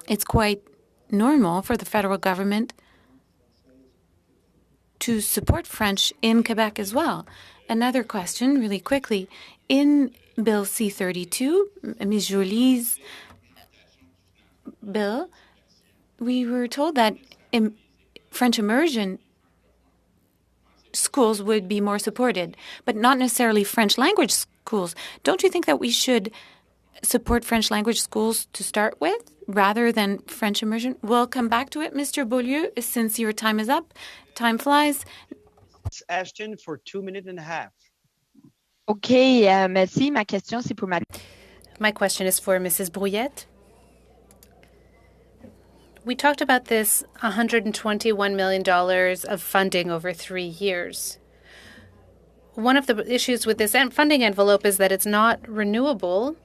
it's quite normal for the federal government to support French in Quebec as well. Another question, really quickly. In Bill C-32, Ms. Jolie's bill, we were told that French immersion schools would be more supported, but not necessarily French language schools. Don't you think that we should support French language schools to start with rather than French immersion? We'll come back to it, Mr. Beaulieu, since your time is up. Time flies. Ashton for 2.5 minutes. OK, merci. Ma question, c'est pour My question is for Mrs. Brouillette. We talked about this $121 million of funding over 3 years. One of the issues with this funding envelope is that it's not renewable.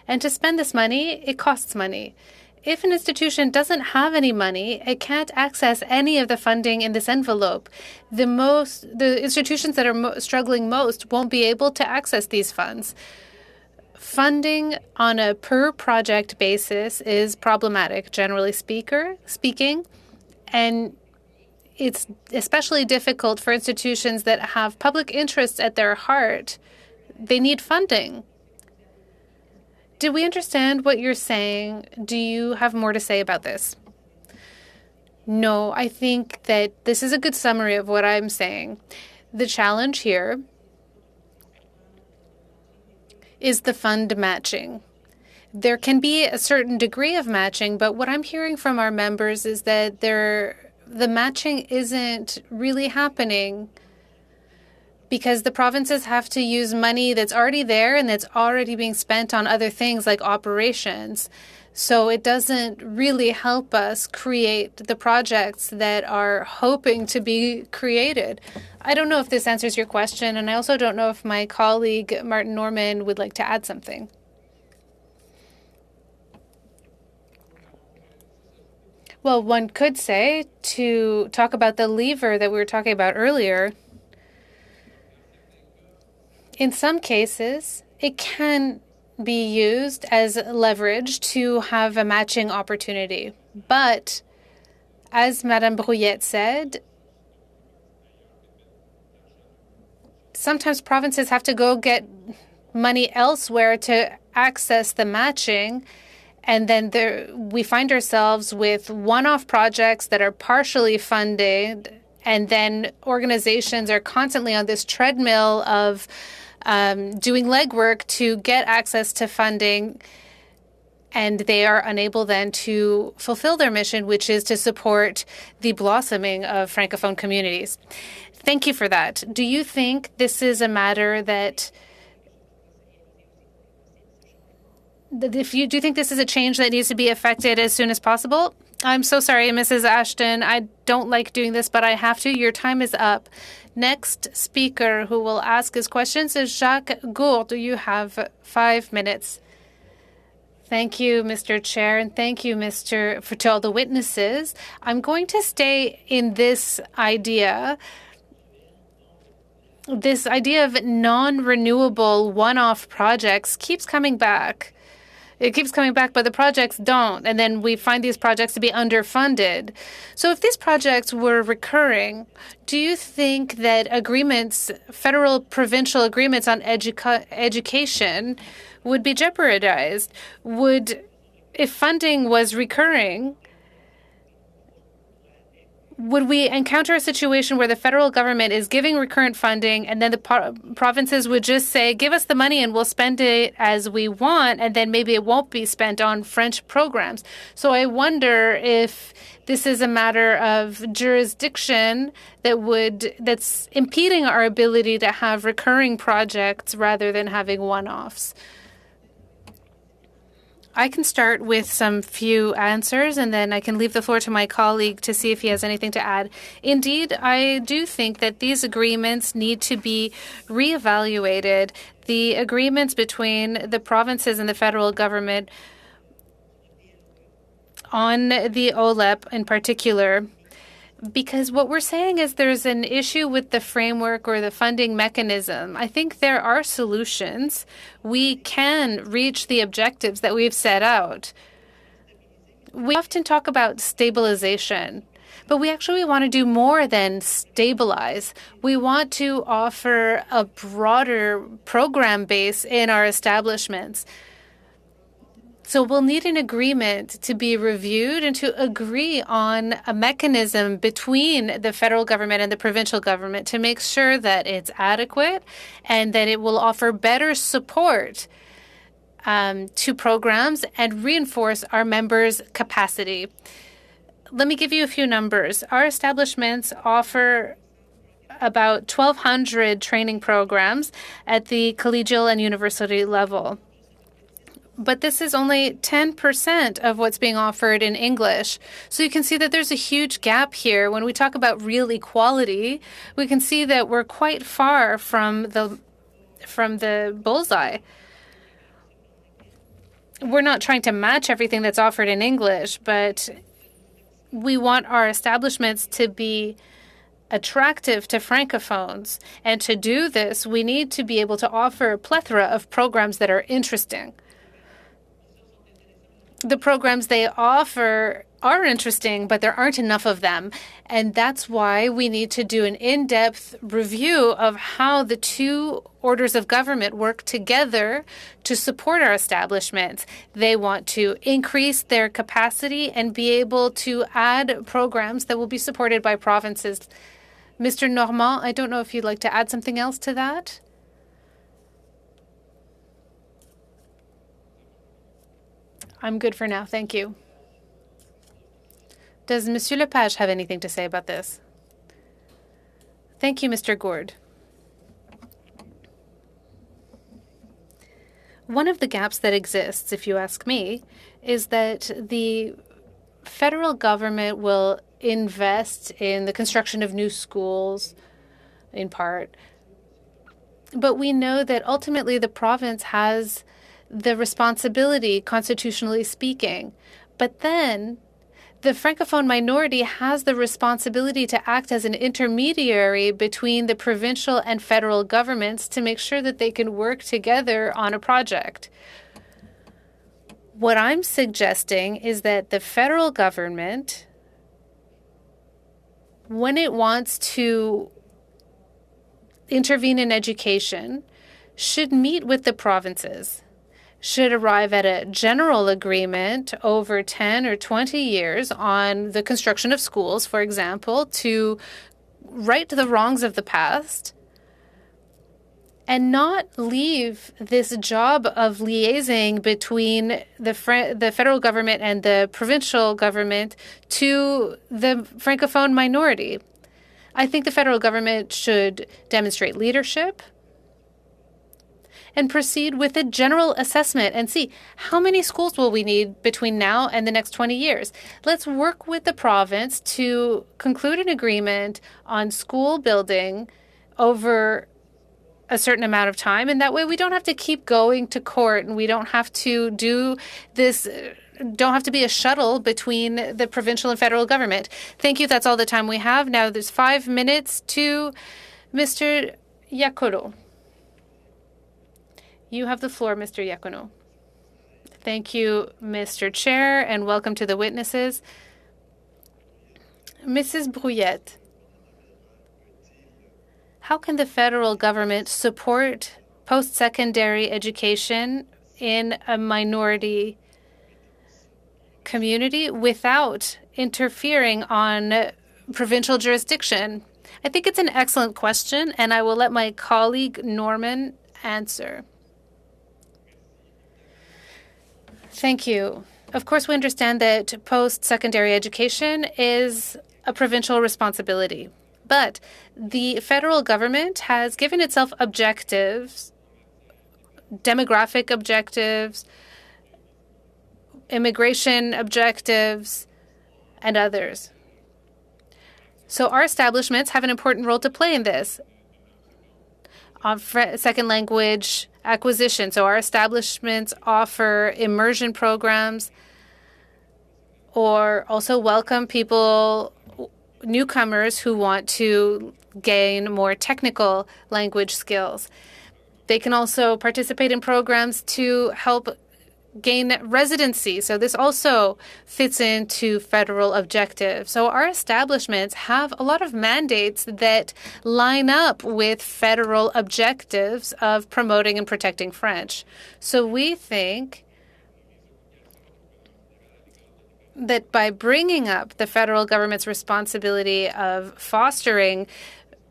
And to spend this money, it costs money. If an institution doesn't have any money, it can't access any of the funding in this envelope. The institutions that are struggling most won't be able to access these funds. Funding on a per-project basis is problematic, generally speaking, and it's especially difficult for institutions that have public interests at their heart. They need funding. Do we understand what you're saying? Do you have more to say about this? No, I think that this is a good summary of what I'm saying. The challenge here is the fund matching. There can be a certain degree of matching, but what I'm hearing from our members is that the matching isn't really happening because the provinces have to use money that's already there and that's already being spent on other things like operations. So it doesn't really help us create the projects that are hoping to be created. I don't know if this answers your question, and I also don't know if my colleague Martin Norman would like to add something. Well, one could say, to talk about the lever that we were talking about earlier, in some cases, it can be used as leverage to have a matching opportunity. But as Madame Brouillette said, sometimes provinces have to go get money elsewhere to access the matching. And then we find ourselves with one-off projects that are partially funded. And then organizations are constantly on this treadmill of doing legwork to get access to funding, and they are unable then to fulfill their mission, which is to support the blossoming of Francophone communities. Thank you for that. Do you think this is a matter that do you think this is a change that needs to be effected as soon as possible? I'm so sorry, Mrs. Ashton. I don't like doing this, but I have to. Your time is up. Next speaker who will ask his questions is Jacques Gourde. You have 5 minutes. Thank you, Mr. Chair, and thank you, to all the witnesses. I'm going to stay in this idea of non-renewable one-off projects keeps coming back. It keeps coming back, but the projects don't. And then we find these projects to be underfunded. So if these projects were recurring, do you think that agreements, federal provincial agreements on education would be jeopardized? If funding was recurring, would we encounter a situation where the federal government is giving recurrent funding and then the provinces would just say, give us the money and we'll spend it as we want, and then maybe it won't be spent on French programs? So I wonder if this is a matter of jurisdiction that's impeding our ability to have recurring projects rather than having one-offs. I can start with some few answers, and then I can leave the floor to my colleague to see if he has anything to add. Indeed, I do think that these agreements need to be reevaluated. The agreements between the provinces and the federal government on the OLEP in particular, because what we're saying is there's an issue with the framework or the funding mechanism. I think there are solutions. We can reach the objectives that we've set out. We often talk about stabilization, but we actually want to do more than stabilize. We want to offer a broader program base in our establishments. So we'll need an agreement to be reviewed and to agree on a mechanism between the federal government and the provincial government to make sure that it's adequate and that it will offer better support to programs and reinforce our members' capacity. Let me give you a few numbers. Our establishments offer about 1,200 training programs at the collegial and university level. But this is only 10% of what's being offered in English. So you can see that there's a huge gap here. When we talk about real equality, we can see that we're quite far from the bullseye. We're not trying to match everything that's offered in English, but we want our establishments to be attractive to Francophones. And to do this, we need to be able to offer a plethora of programs that are interesting. The programs they offer are interesting, but there aren't enough of them. And that's why we need to do an in-depth review of how the two orders of government work together to support our establishments. They want to increase their capacity and be able to add programs that will be supported by provinces. Mr. Normand, I don't know if you'd like to add something else to that? I'm good for now. Thank you. Does Monsieur Lepage have anything to say about this? Thank you, Mr. Gourde. One of the gaps that exists, if you ask me, is that the federal government will invest in the construction of new schools, in part. But we know that ultimately the province has the responsibility, constitutionally speaking. But then the Francophone minority has the responsibility to act as an intermediary between the provincial and federal governments to make sure that they can work together on a project. What I'm suggesting is that the federal government, when it wants to intervene in education, should meet with the provinces, should arrive at a general agreement over 10 or 20 years on the construction of schools, for example, to right the wrongs of the past, and not leave this job of liaising between the federal government and the provincial government to the Francophone minority. I think the federal government should demonstrate leadership and proceed with a general assessment and see how many schools will we need between now and the next 20 years. Let's work with the province to conclude an agreement on school building over a certain amount of time, and that way we don't have to keep going to court, and we don't have to do this, don't have to be a shuttle between the provincial and federal government. Thank you. That's all the time we have. Now there's 5 minutes to Mr. Iacono. You have the floor, Mr. Iacono. Thank you, Mr. Chair, and welcome to the witnesses. Mrs. Brouillette, how can the federal government support post-secondary education in a minority community without interfering on provincial jurisdiction? I think it's an excellent question, and I will let my colleague Norman answer. Thank you. Of course, we understand that post-secondary education is a provincial responsibility, but the federal government has given itself objectives, demographic objectives, immigration objectives, and others. So our establishments have an important role to play in this. On second language acquisition. So our establishments offer immersion programs or also welcome people, newcomers who want to gain more technical language skills. They can also participate in programs to help gain residency. So this also fits into federal objectives. So our establishments have a lot of mandates that line up with federal objectives of promoting and protecting French. So we think that by bringing up the federal government's responsibility of fostering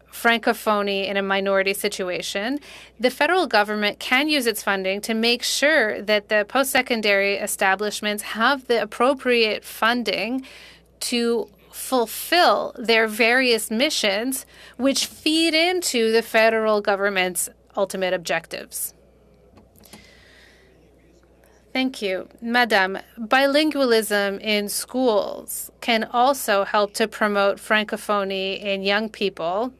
Francophonie in a minority situation, the federal government can use its funding to make sure that the post-secondary establishments have the appropriate funding to fulfill their various missions, which feed into the federal government's ultimate objectives. Thank you. Madame, bilingualism in schools can also help to promote Francophonie in young people,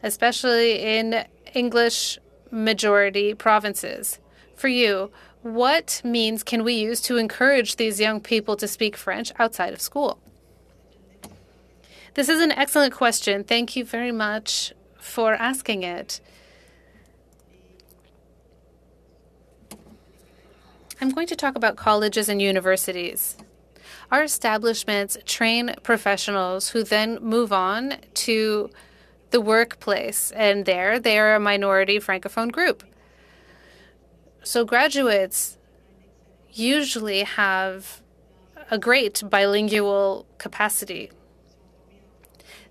especially in English majority provinces. For you, what means can we use to encourage these young people to speak French outside of school? This is an excellent question. Thank you very much for asking it. I'm going to talk about colleges and universities. Our establishments train professionals who then move on to the workplace, and there they are a minority Francophone group. So graduates usually have a great bilingual capacity.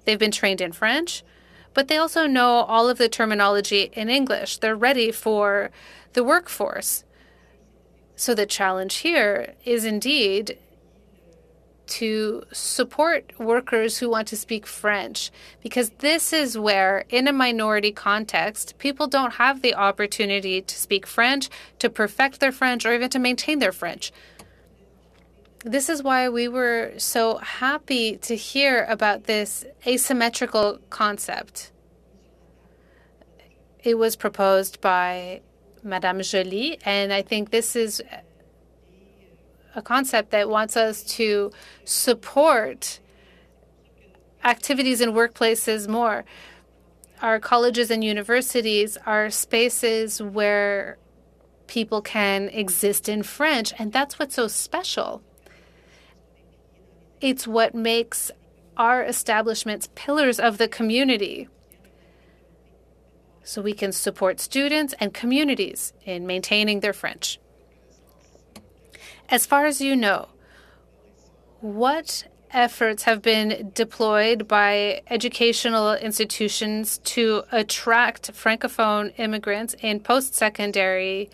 They've been trained in French, but they also know all of the terminology in English. They're ready for the workforce. So the challenge here is indeed to support workers who want to speak French, because this is where, in a minority context, people don't have the opportunity to speak French, to perfect their French, or even to maintain their French. This is why we were so happy to hear about this asymmetrical concept. It was proposed by Madame Joly, and I think this is a concept that wants us to support activities in workplaces more. Our colleges and universities are spaces where people can exist in French, and that's what's so special. It's what makes our establishments pillars of the community. So we can support students and communities in maintaining their French. As far as you know, what efforts have been deployed by educational institutions to attract Francophone immigrants in post-secondary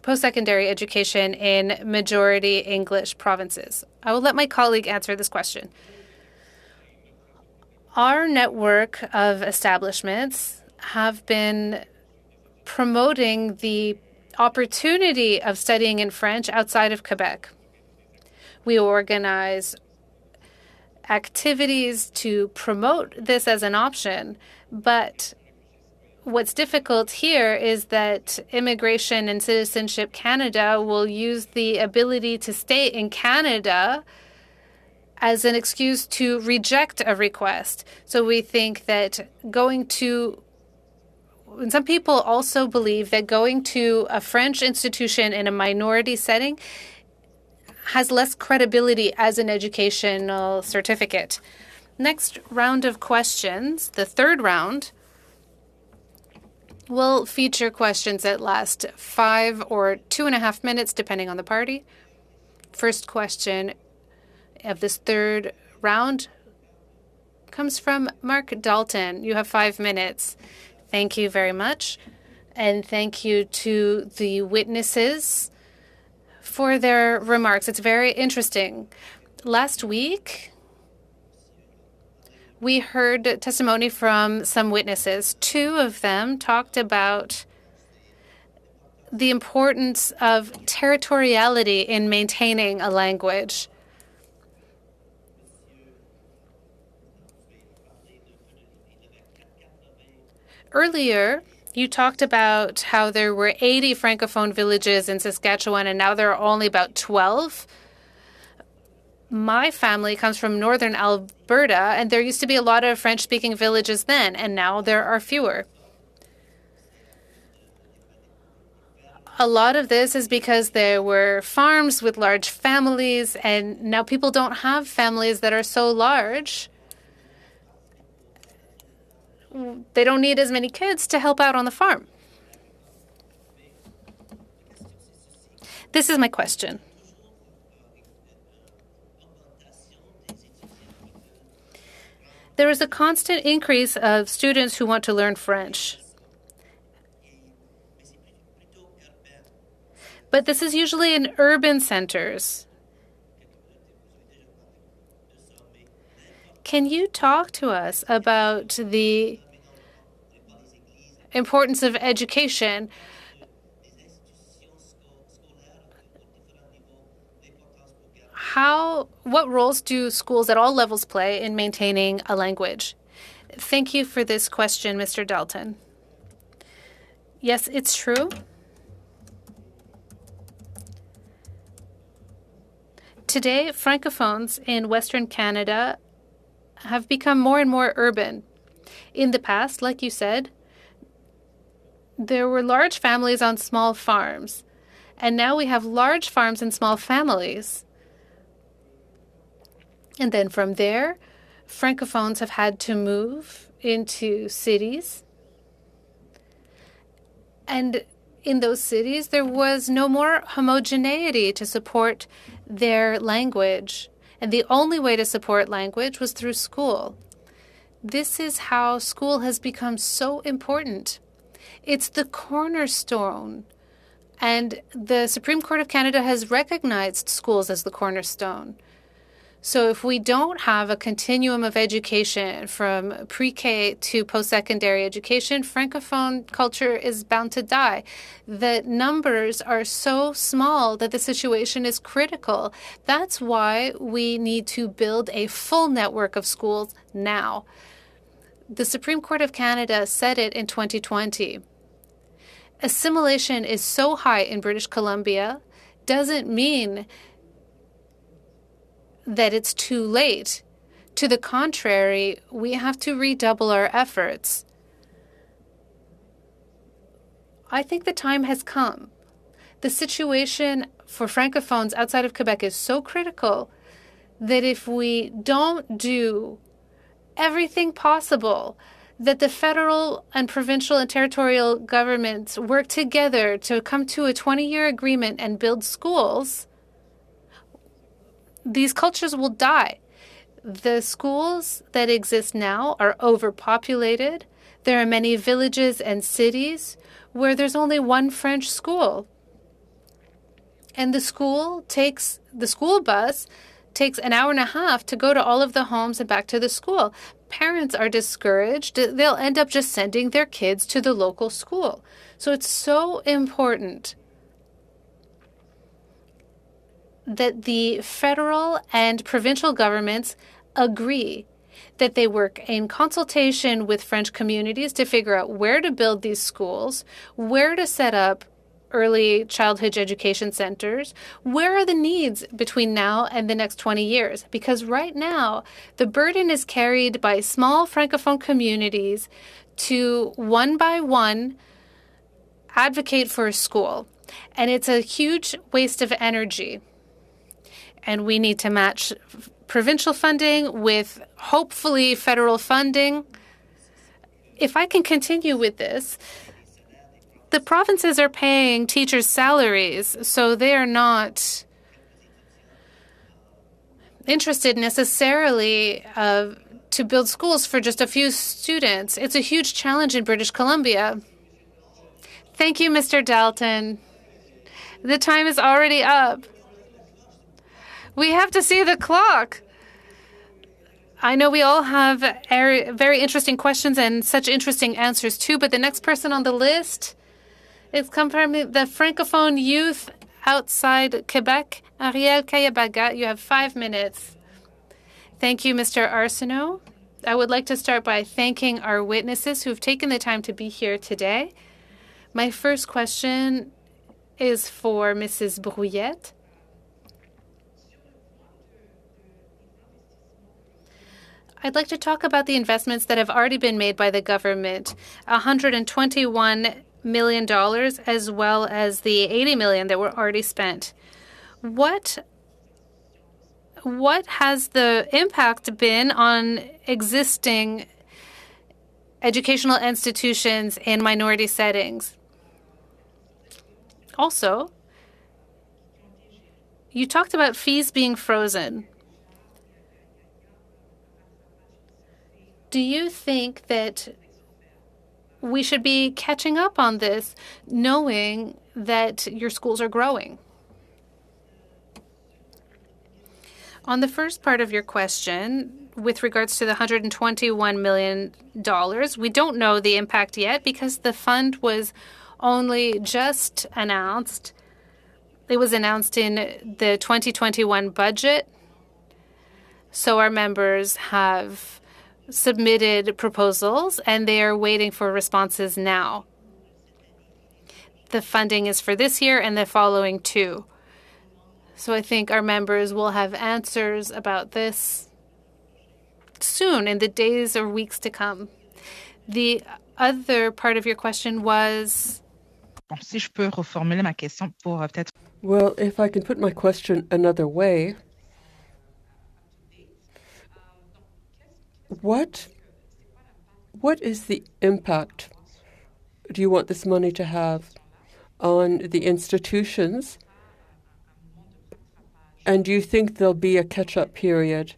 education in majority English provinces? I will let my colleague answer this question. Our network of establishments have been promoting the opportunity of studying in French outside of Quebec. We organize activities to promote this as an option, but what's difficult here is that Immigration and Citizenship Canada will use the ability to stay in Canada as an excuse to reject a request. So we think that and some people also believe that going to a French institution in a minority setting has less credibility as an educational certificate. Next round of questions, the third round, will feature questions that last 5 or 2.5 minutes, depending on the party. First question of this third round comes from Mark Dalton. You have 5 minutes. Thank you very much. And thank you to the witnesses for their remarks. It's very interesting. Last week, we heard testimony from some witnesses. 2 of them talked about the importance of territoriality in maintaining a language. Earlier, you talked about how there were 80 Francophone villages in Saskatchewan, and now there are only about 12. My family comes from northern Alberta, and there used to be a lot of French-speaking villages then, and now there are fewer. A lot of this is because there were farms with large families, and now people don't have families that are so large. They don't need as many kids to help out on the farm. This is my question. There is a constant increase of students who want to learn French. But this is usually in urban centers. Can you talk to us about the importance of education? What roles do schools at all levels play in maintaining a language? Thank you for this question, Mr. Dalton. Yes, it's true. Today, Francophones in Western Canada have become more and more urban. In the past, like you said, there were large families on small farms, and now we have large farms and small families. And then from there, Francophones have had to move into cities. And in those cities, there was no more homogeneity to support their language. And the only way to support language was through school. This is how school has become so important. It's the cornerstone. And the Supreme Court of Canada has recognized schools as the cornerstone. So if we don't have a continuum of education from pre-K to post-secondary education, Francophone culture is bound to die. The numbers are so small that the situation is critical. That's why we need to build a full network of schools now. The Supreme Court of Canada said it in 2020. Assimilation is so high in British Columbia doesn't mean that it's too late. To the contrary, we have to redouble our efforts. I think the time has come. The situation for Francophones outside of Quebec is so critical that if we don't do everything possible, that the federal and provincial and territorial governments work together to come to a 20-year agreement and build schools, these cultures will die. The schools that exist now are overpopulated. There are many villages and cities where there's only one French school. And the school bus takes an hour and a half to go to all of the homes and back to the school. Parents are discouraged. They'll end up just sending their kids to the local school. So it's so important that the federal and provincial governments agree, that they work in consultation with French communities to figure out where to build these schools, where to set up early childhood education centers, where are the needs between now and the next 20 years? Because right now, the burden is carried by small Francophone communities to, one by one, advocate for a school. And it's a huge waste of energy. And we need to match provincial funding with hopefully federal funding. If I can continue with this, the provinces are paying teachers' salaries, so they are not interested necessarily to build schools for just a few students. It's a huge challenge in British Columbia. Thank you, Mr. Dalton. The time is already up. We have to see the clock. I know we all have very interesting questions and such interesting answers too, but the next person on the list is come from the Francophone youth outside Quebec, Ariel Kayabaga. You have 5 minutes. Thank you, Mr. Arsenault. I would like to start by thanking our witnesses who have taken the time to be here today. My first question is for Mrs. Brouillette. I'd like to talk about the investments that have already been made by the government, $121 million, as well as the $80 million that were already spent. What has the impact been on existing educational institutions in minority settings? Also, you talked about fees being frozen. Do you think that we should be catching up on this, knowing that your schools are growing? On the first part of your question, with regards to the $121 million, we don't know the impact yet because the fund was only just announced. It was announced in the 2021 budget. So our members have submitted proposals and they are waiting for responses now. The funding is for this year and the following too. So I think our members will have answers about this soon in the days or weeks to come. The other part of your question was... Si je peux reformuler ma question pour peut-être... Well, if I can put my question another way, what is the impact do you want this money to have on the institutions? And do you think there'll be a catch-up period?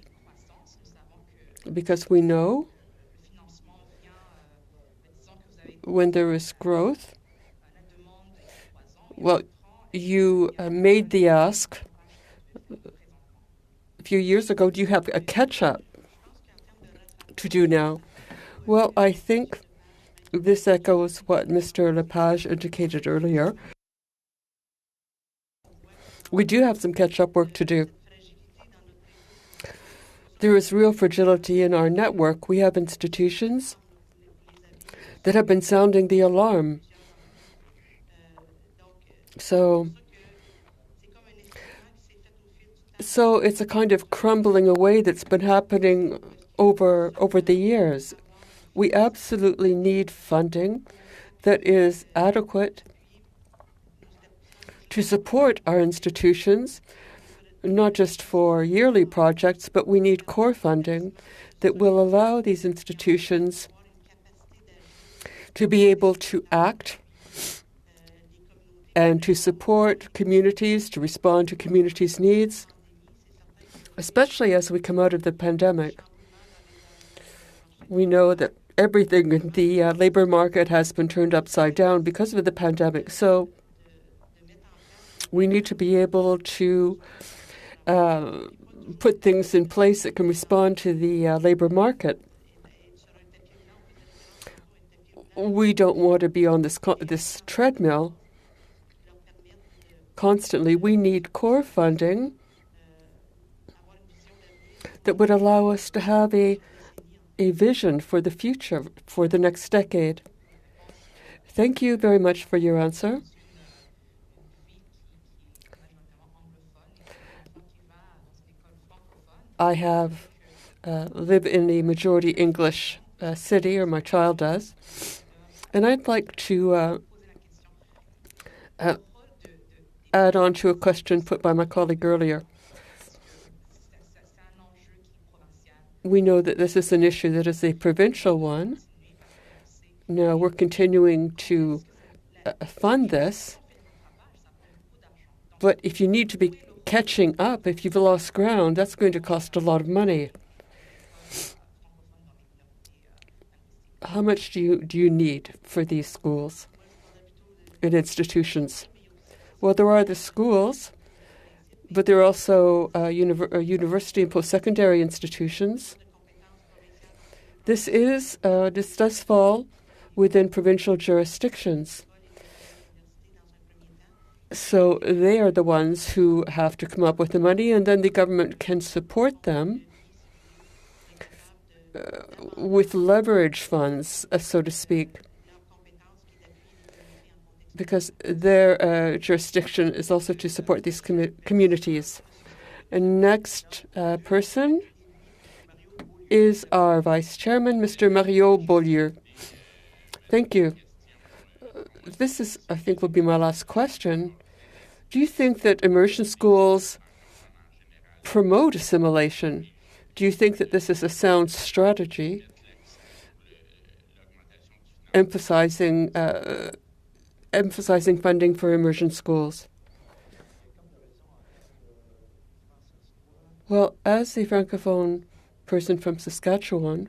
Because we know when there is growth, well, you made the ask a few years ago. Do you have a catch-up to do now? Well, I think this echoes what Mr. Lepage indicated earlier. We do have some catch-up work to do. There is real fragility in our network. We have institutions that have been sounding the alarm. So it's a kind of crumbling away that's been happening over the years. We absolutely need funding that is adequate to support our institutions, not just for yearly projects, but we need core funding that will allow these institutions to be able to act and to support communities, to respond to communities' needs, especially as we come out of the pandemic. We know that everything in the labor market has been turned upside down because of the pandemic. So we need to be able to put things in place that can respond to the labor market. We don't want to be on this treadmill constantly. We need core funding that would allow us to have a vision for the future, for the next decade. Thank you very much for your answer. I have live in a majority English city, or my child does, and I'd like to add on to a question put by my colleague earlier. We know that this is an issue that is a provincial one. Now we're continuing to fund this, but if you need to be catching up, if you've lost ground, that's going to cost a lot of money. How much do you need for these schools and institutions? Well, there are the schools, but there are also university and post-secondary institutions. This does fall within provincial jurisdictions. So they are the ones who have to come up with the money, and then the government can support them with leverage funds, so to speak, because their jurisdiction is also to support these communities. And next person is our Vice Chairman, Mr. Mario Beaulieu. Thank you. This is, I think, will be my last question. Do you think that immersion schools promote assimilation? Do you think that this is a sound strategy, emphasizing funding for immersion schools? Well, as a Francophone person from Saskatchewan,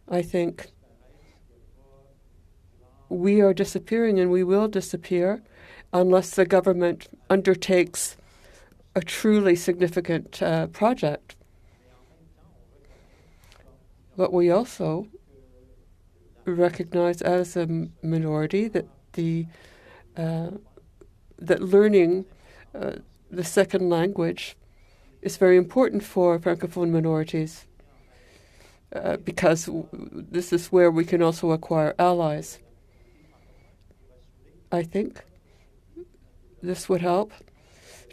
I think we are disappearing and we will disappear unless the government undertakes a truly significant project. But we also recognize as a minority that that learning the second language is very important for Francophone minorities because this is where we can also acquire allies. I think this would help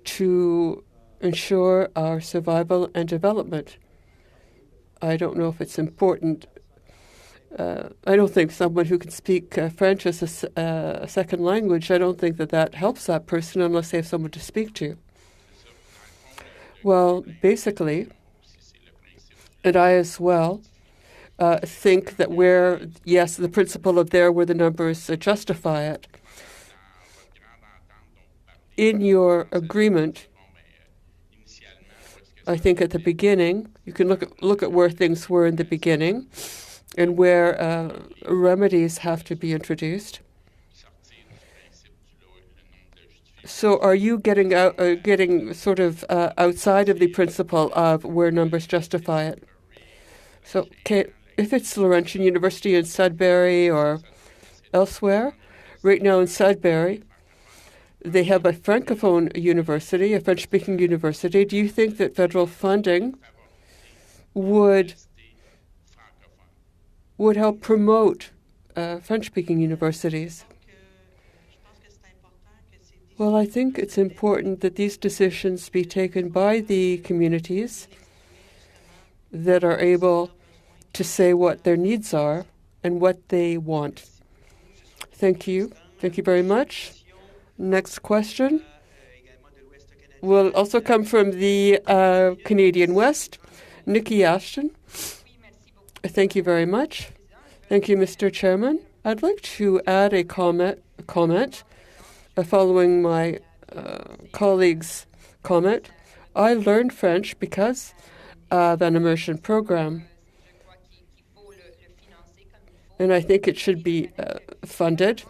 to ensure our survival and development. I don't know if it's important. I don't think someone who can speak French as a second language, I don't think that helps that person unless they have someone to speak to. Well, basically, and I as well, think that the principle of there where the numbers justify it. In your agreement, I think at the beginning, you can look at where things were in the beginning and where remedies have to be introduced. So are you getting sort of outside of the principle of where numbers justify it? So if it's Laurentian University in Sudbury or elsewhere, right now in Sudbury, they have a Francophone university, a French-speaking university. Do you think that federal funding would help promote French-speaking universities? Well, I think it's important that these decisions be taken by the communities that are able to say what their needs are and what they want. Thank you. Thank you very much. Next question will also come from the Canadian West, Nikki Ashton. Thank you very much. Thank you, Mr. Chairman. I'd like to add a comment following my colleague's comment. I learned French because of an immersion program, and I think it should be funded.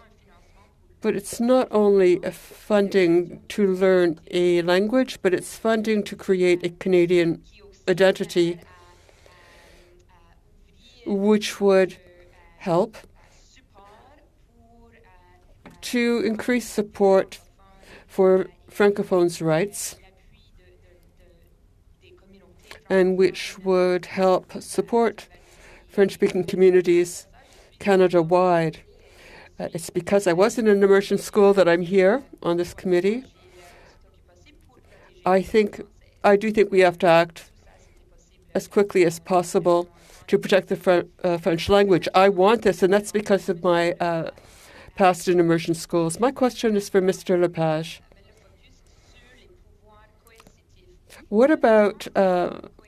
But it's not only funding to learn a language, but it's funding to create a Canadian identity, which would help to increase support for Francophones' rights and which would help support French-speaking communities Canada-wide. It's because I was in an immersion school that I'm here on this committee. I do think we have to act as quickly as possible to protect the French language. I want this, and that's because of my past in immersion schools. My question is for Mr. Lepage. What about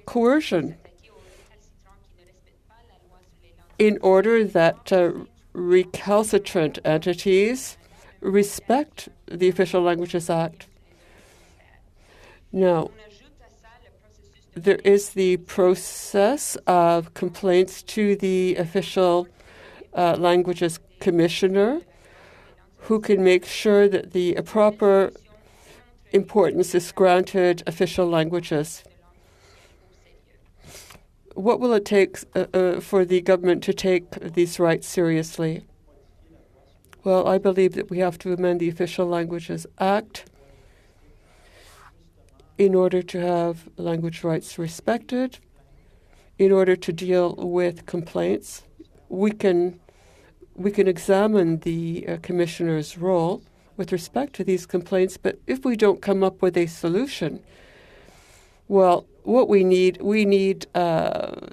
coercion in order that recalcitrant entities respect the Official Languages Act? Now, there is the process of complaints to the official languages commissioner, who can make sure that the proper importance is granted official languages. What will it take for the government to take these rights seriously? Well, I believe that we have to amend the Official Languages Act in order to have language rights respected, in order to deal with complaints. We can examine the commissioner's role with respect to these complaints, but if we don't come up with a solution, well, what we need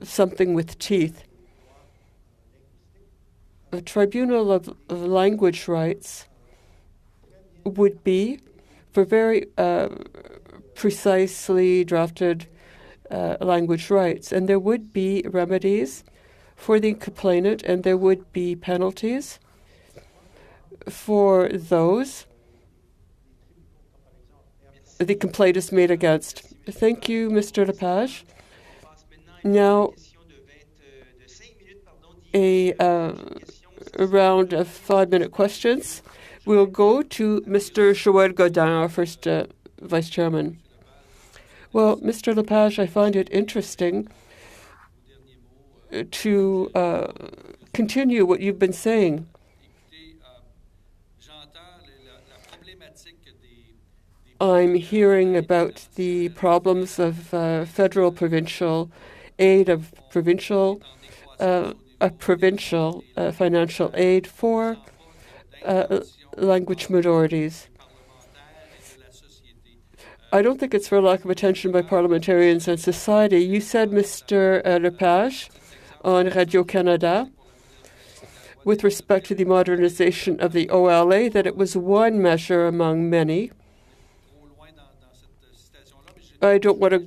something with teeth. A tribunal of language rights would be for very precisely drafted language rights, and there would be remedies for the complainant, and there would be penalties for those the complaint is made against. Thank you, Mr. Lepage. Now, a round of 5-minute questions. We'll go to Mr. Joël Godin, our first Vice Chairman. Well, Mr. Lepage, I find it interesting to continue what you've been saying. I'm hearing about the problems of federal provincial aid, of provincial financial aid for language minorities. I don't think it's for lack of attention by parliamentarians and society. You said, Mr. Lepage, on Radio-Canada, with respect to the modernization of the OLA, that it was one measure among many. I don't want to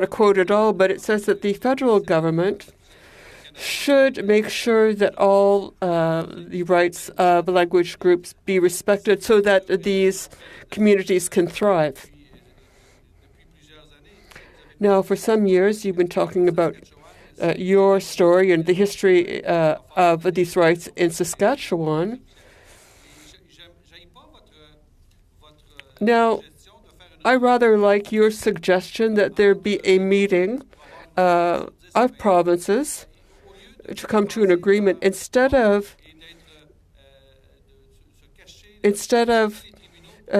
quote it all, but it says that the federal government should make sure that all the rights of language groups be respected so that these communities can thrive. Now, for some years, you've been talking about your story and the history of these rights in Saskatchewan. Now, I rather like your suggestion that there be a meeting of provinces to come to an agreement instead of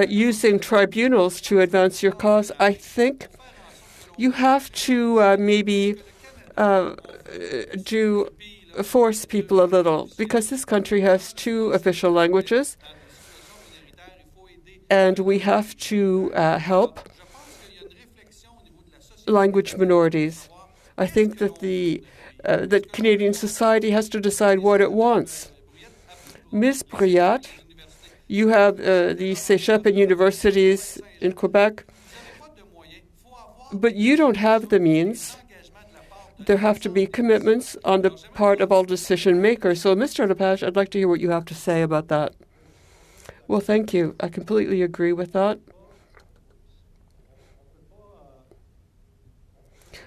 using tribunals to advance your cause. I think you have to maybe force people a little, because this country has 2 official languages, and we have to help language minorities. I think that that Canadian society has to decide what it wants. Ms. Brouillette, you have the CEGEP and universities in Quebec, but you don't have the means. There have to be commitments on the part of all decision makers. So, Mr. Lepage, I'd like to hear what you have to say about that. Well, thank you. I completely agree with that.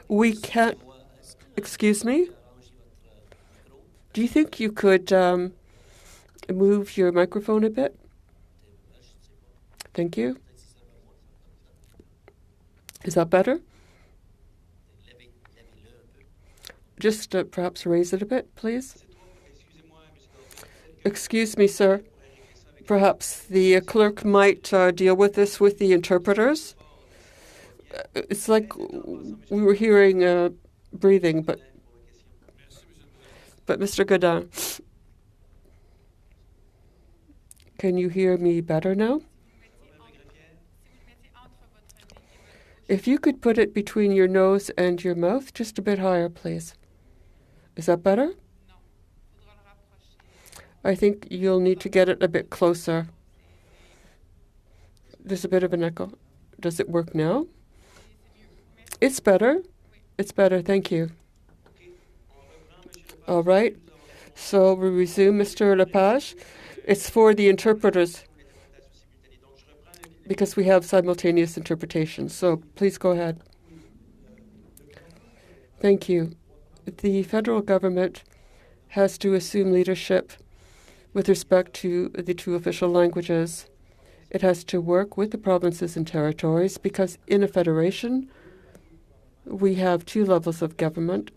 We can't... Excuse me? Do you think you could move your microphone a bit? Thank you. Is that better? Just perhaps raise it a bit, please. Excuse me, sir. Perhaps the clerk might deal with this with the interpreters. It's like we were hearing breathing, but Mr. Godin, can you hear me better now? If you could put it between your nose and your mouth, just a bit higher, please. Is that better? I think you'll need to get it a bit closer. There's a bit of an echo. Does it work now? It's better. It's better. Thank you. All right. So we resume, Mr. Lepage. It's for the interpreters. because we have simultaneous interpretation. So please go ahead. Thank you. The federal government has to assume leadership with respect to the two official languages. It has to work with the provinces and territories because in a federation, we have two levels of government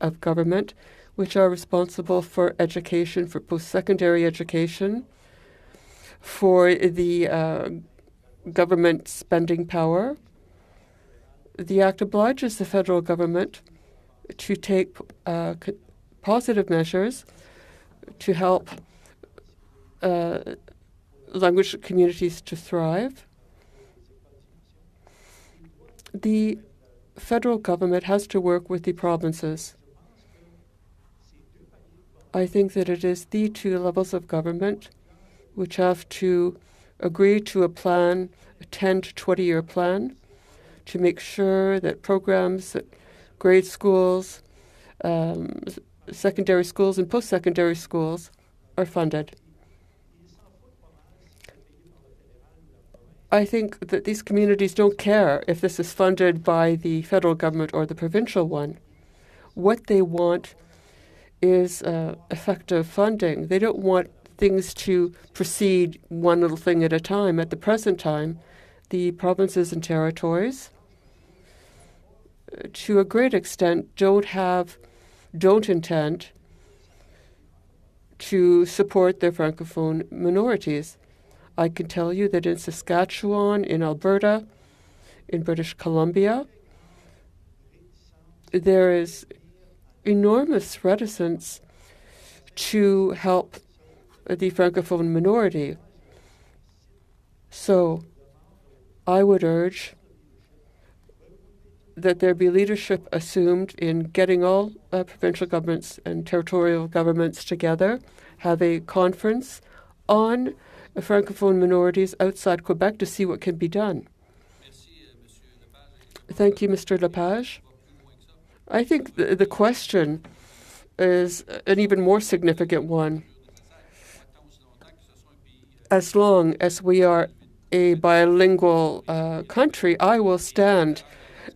which are responsible for education, for post-secondary education, for the government spending power. The Act obliges the federal government to take positive measures to help language communities to thrive. The federal government has to work with the provinces. I think that it is the two levels of government which have to agree to a plan, a 10 to 20-year plan, to make sure that programs at grade schools, secondary schools, and post-secondary schools are funded. I think that these communities don't care if this is funded by the federal government or the provincial one. What they want is effective funding. They don't want things to proceed one little thing at a time. At the present time, the provinces and territories, to a great extent, don't intend to support their Francophone minorities. I can tell you that in Saskatchewan, in Alberta, in British Columbia, there is enormous reticence to help the Francophone minority. So I would urge that there be leadership assumed in getting all provincial governments and territorial governments together, have a conference on Francophone minorities outside Quebec to see what can be done. Thank you, Mr. Lepage. I think the question is an even more significant one. As long as we are a bilingual country, I will stand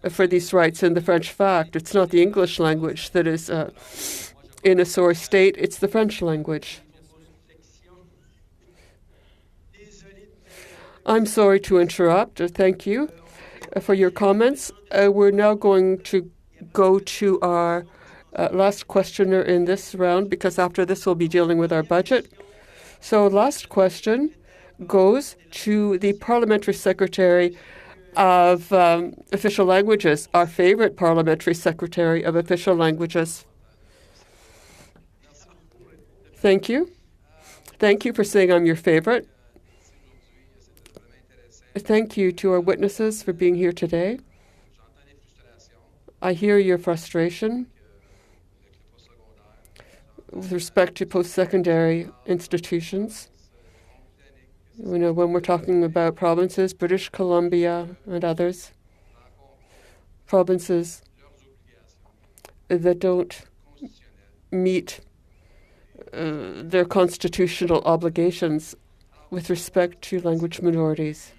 for these rights in the French fact. It's not the English language that is in a sore state, it's the French language. I'm sorry to interrupt. Thank you for your comments. We're now going to go to our last questioner in this round because after this we'll be dealing with our budget. So last question goes to the Parliamentary Secretary of Official Languages, our favorite Parliamentary Secretary of Official Languages. Thank you. Thank you for saying I'm your favorite. Thank you to our witnesses for being here today. I hear your frustration with respect to post-secondary institutions. You know, when we're talking about provinces, British Columbia and others, provinces that don't meet their constitutional obligations with respect to language minorities.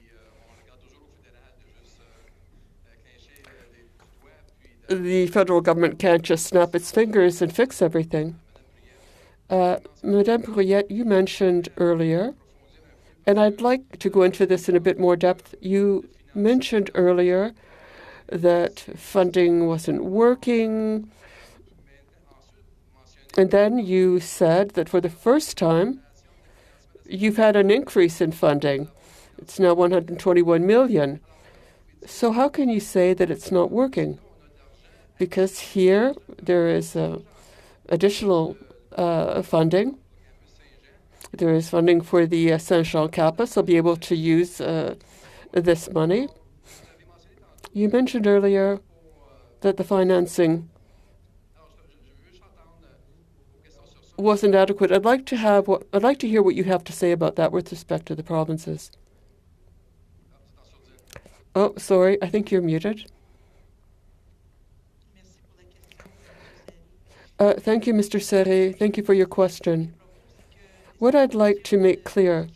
The federal government can't just snap its fingers and fix everything. Madame Brouillette, you mentioned earlier, and I'd like to go into this in a bit more depth. You mentioned earlier that funding wasn't working, and then you said that for the first time, you've had an increase in funding. It's now 121 million. So how can you say that it's not working? Because here there is additional funding. There is funding for the Saint-Jean campus. They'll be able to use this money. You mentioned earlier that the financing wasn't adequate. I'd like to hear what you have to say about that with respect to the provinces. Oh, sorry, I think you're muted. Thank you, Mr. Serre. Thank you for your question. What I'd like to make clear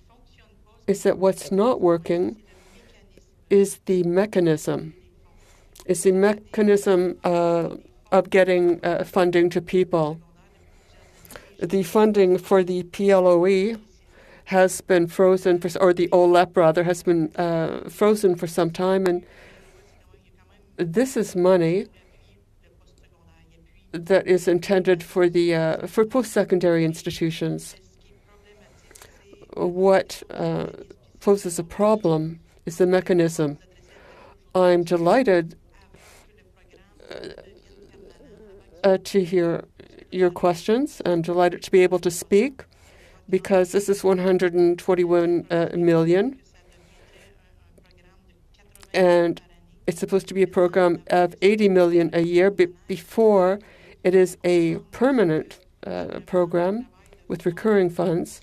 is that what's not working is the mechanism. It's the mechanism of getting funding to people. The funding for the PLOE has been frozen, or the OLEP rather, has been frozen for some time, and this is money that is intended for the for post-secondary institutions. What poses a problem is the mechanism. I'm delighted to hear your questions. I'm delighted to be able to speak because this is 121 million. And it's supposed to be a program of 80 million a year before it is a permanent program with recurring funds.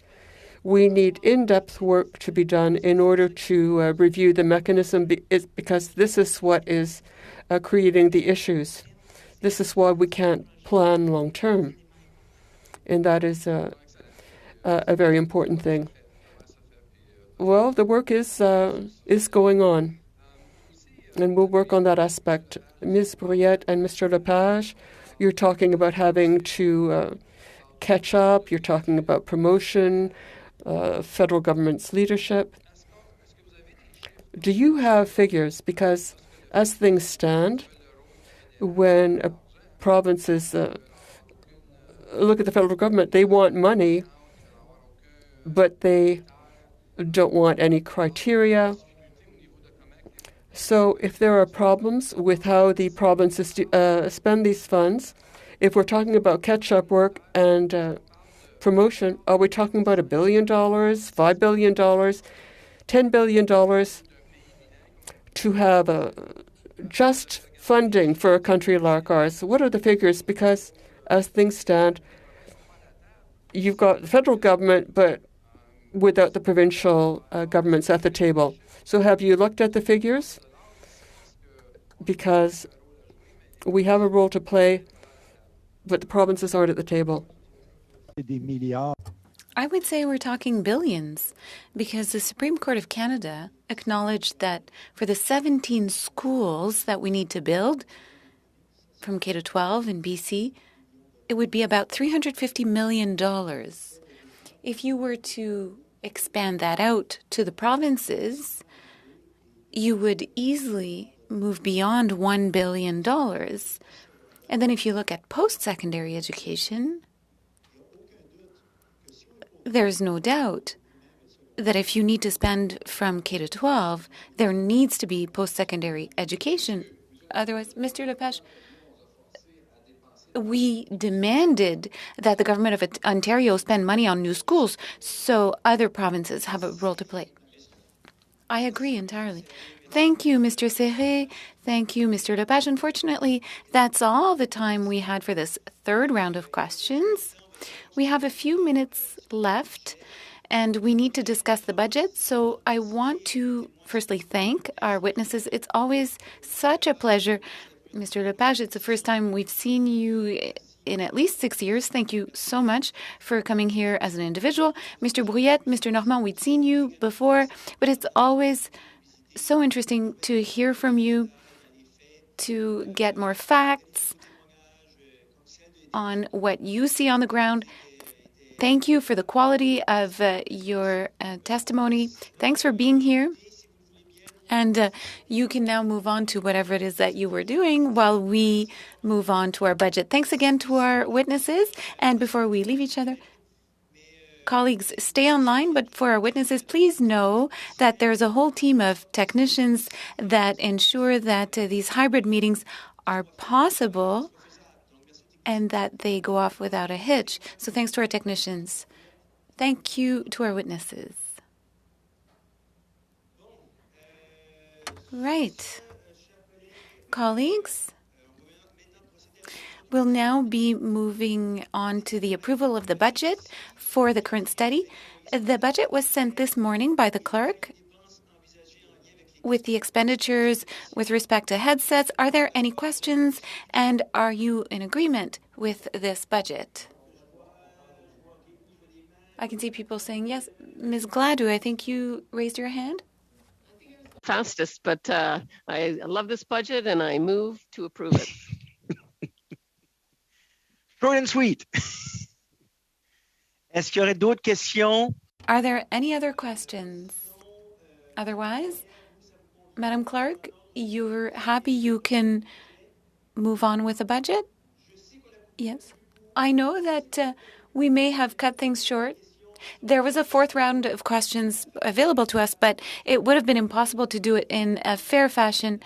We need in-depth work to be done in order to review the mechanism because this is what is creating the issues. This is why we can't plan long-term. And that is a very important thing. Well, the work is going on. And we'll work on that aspect. Ms. Brouillette and Mr. Lepage, you're talking about having to catch up. You're talking about promotion, federal government's leadership. Do you have figures? Because as things stand, when provinces look at the federal government, they want money, but they don't want any criteria. So if there are problems with how the provinces spend these funds, if we're talking about catch-up work and promotion, are we talking about $1 billion, $5 billion, $10 billion to have just funding for a country like ours? What are the figures? Because as things stand, you've got the federal government, but without the provincial governments at the table. So have you looked at the figures? Because we have a role to play, but the provinces aren't at the table. I would say we're talking billions because the Supreme Court of Canada acknowledged that for the 17 schools that we need to build from K to 12 in BC, it would be about $350 million. If you were to expand that out to the provinces, you would easily move beyond $1 billion. And then if you look at post-secondary education, there's no doubt that if you need to spend from K to 12, there needs to be post-secondary education. Otherwise, Mr. Lepage, we demanded that the government of Ontario spend money on new schools, so other provinces have a role to play. I agree entirely. Thank you, Mr. Serré. Thank you, Mr. Lepage. Unfortunately, that's all the time we had for this third round of questions. We have a few minutes left, and we need to discuss the budget. So I want to firstly thank our witnesses. It's always such a pleasure. Mr. Lepage, it's the first time we've seen you in at least 6 years. Thank you so much for coming here as an individual. Mr. Brouillette, Mr. Normand, we'd seen you before, but it's always so interesting to hear from you, to get more facts on what you see on the ground. Thank you for the quality of your testimony. Thanks for being here. And you can now move on to whatever it is that you were doing while we move on to our budget. Thanks again to our witnesses. And before we leave each other, colleagues, stay online. But for our witnesses, please know that there's a whole team of technicians that ensure that these hybrid meetings are possible and that they go off without a hitch. So thanks to our technicians. Thank you to our witnesses. Right. Colleagues, we'll now be moving on to the approval of the budget for the current study. The budget was sent this morning by the clerk with the expenditures with respect to headsets. Are there any questions? And are you in agreement with this budget? I can see people saying yes. Ms. Gladue, I think you raised your hand. fastest, but I love this budget and I move to approve it. Short and sweet. Est-ce qu'il y aurait d'autres questions? Are there any other questions? Otherwise, Madam Clerk, you're happy you can move on with the budget? Yes. I know that we may have cut things short. There was a fourth round of questions available to us, but it would have been impossible to do it in a fair fashion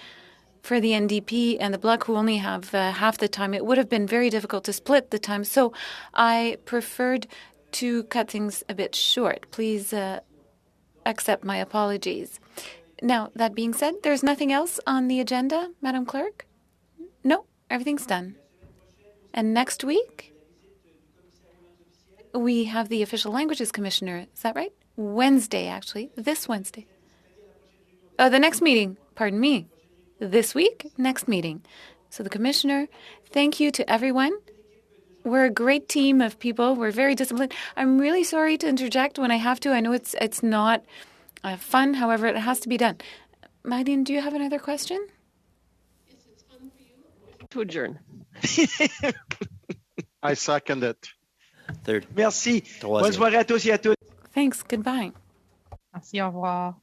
for the NDP and the Bloc, who only have half the time. It would have been very difficult to split the time. So I preferred to cut things a bit short. Please accept my apologies. Now, that being said, there's nothing else on the agenda, Madam Clerk? No, everything's done. And next week, we have the Official Languages Commissioner. Is that right? Wednesday, actually. This Wednesday. The next meeting. Pardon me. This week, next meeting. So the Commissioner, thank you to everyone. We're a great team of people. We're very disciplined. I'm really sorry to interject when I have to. I know it's not fun. However, it has to be done. Magdalene, do you have another question? Yes, it's fun for you. To adjourn. I second it. Merci. Bonne soirée à tous et à toutes. Thanks. Goodbye. Merci, au revoir.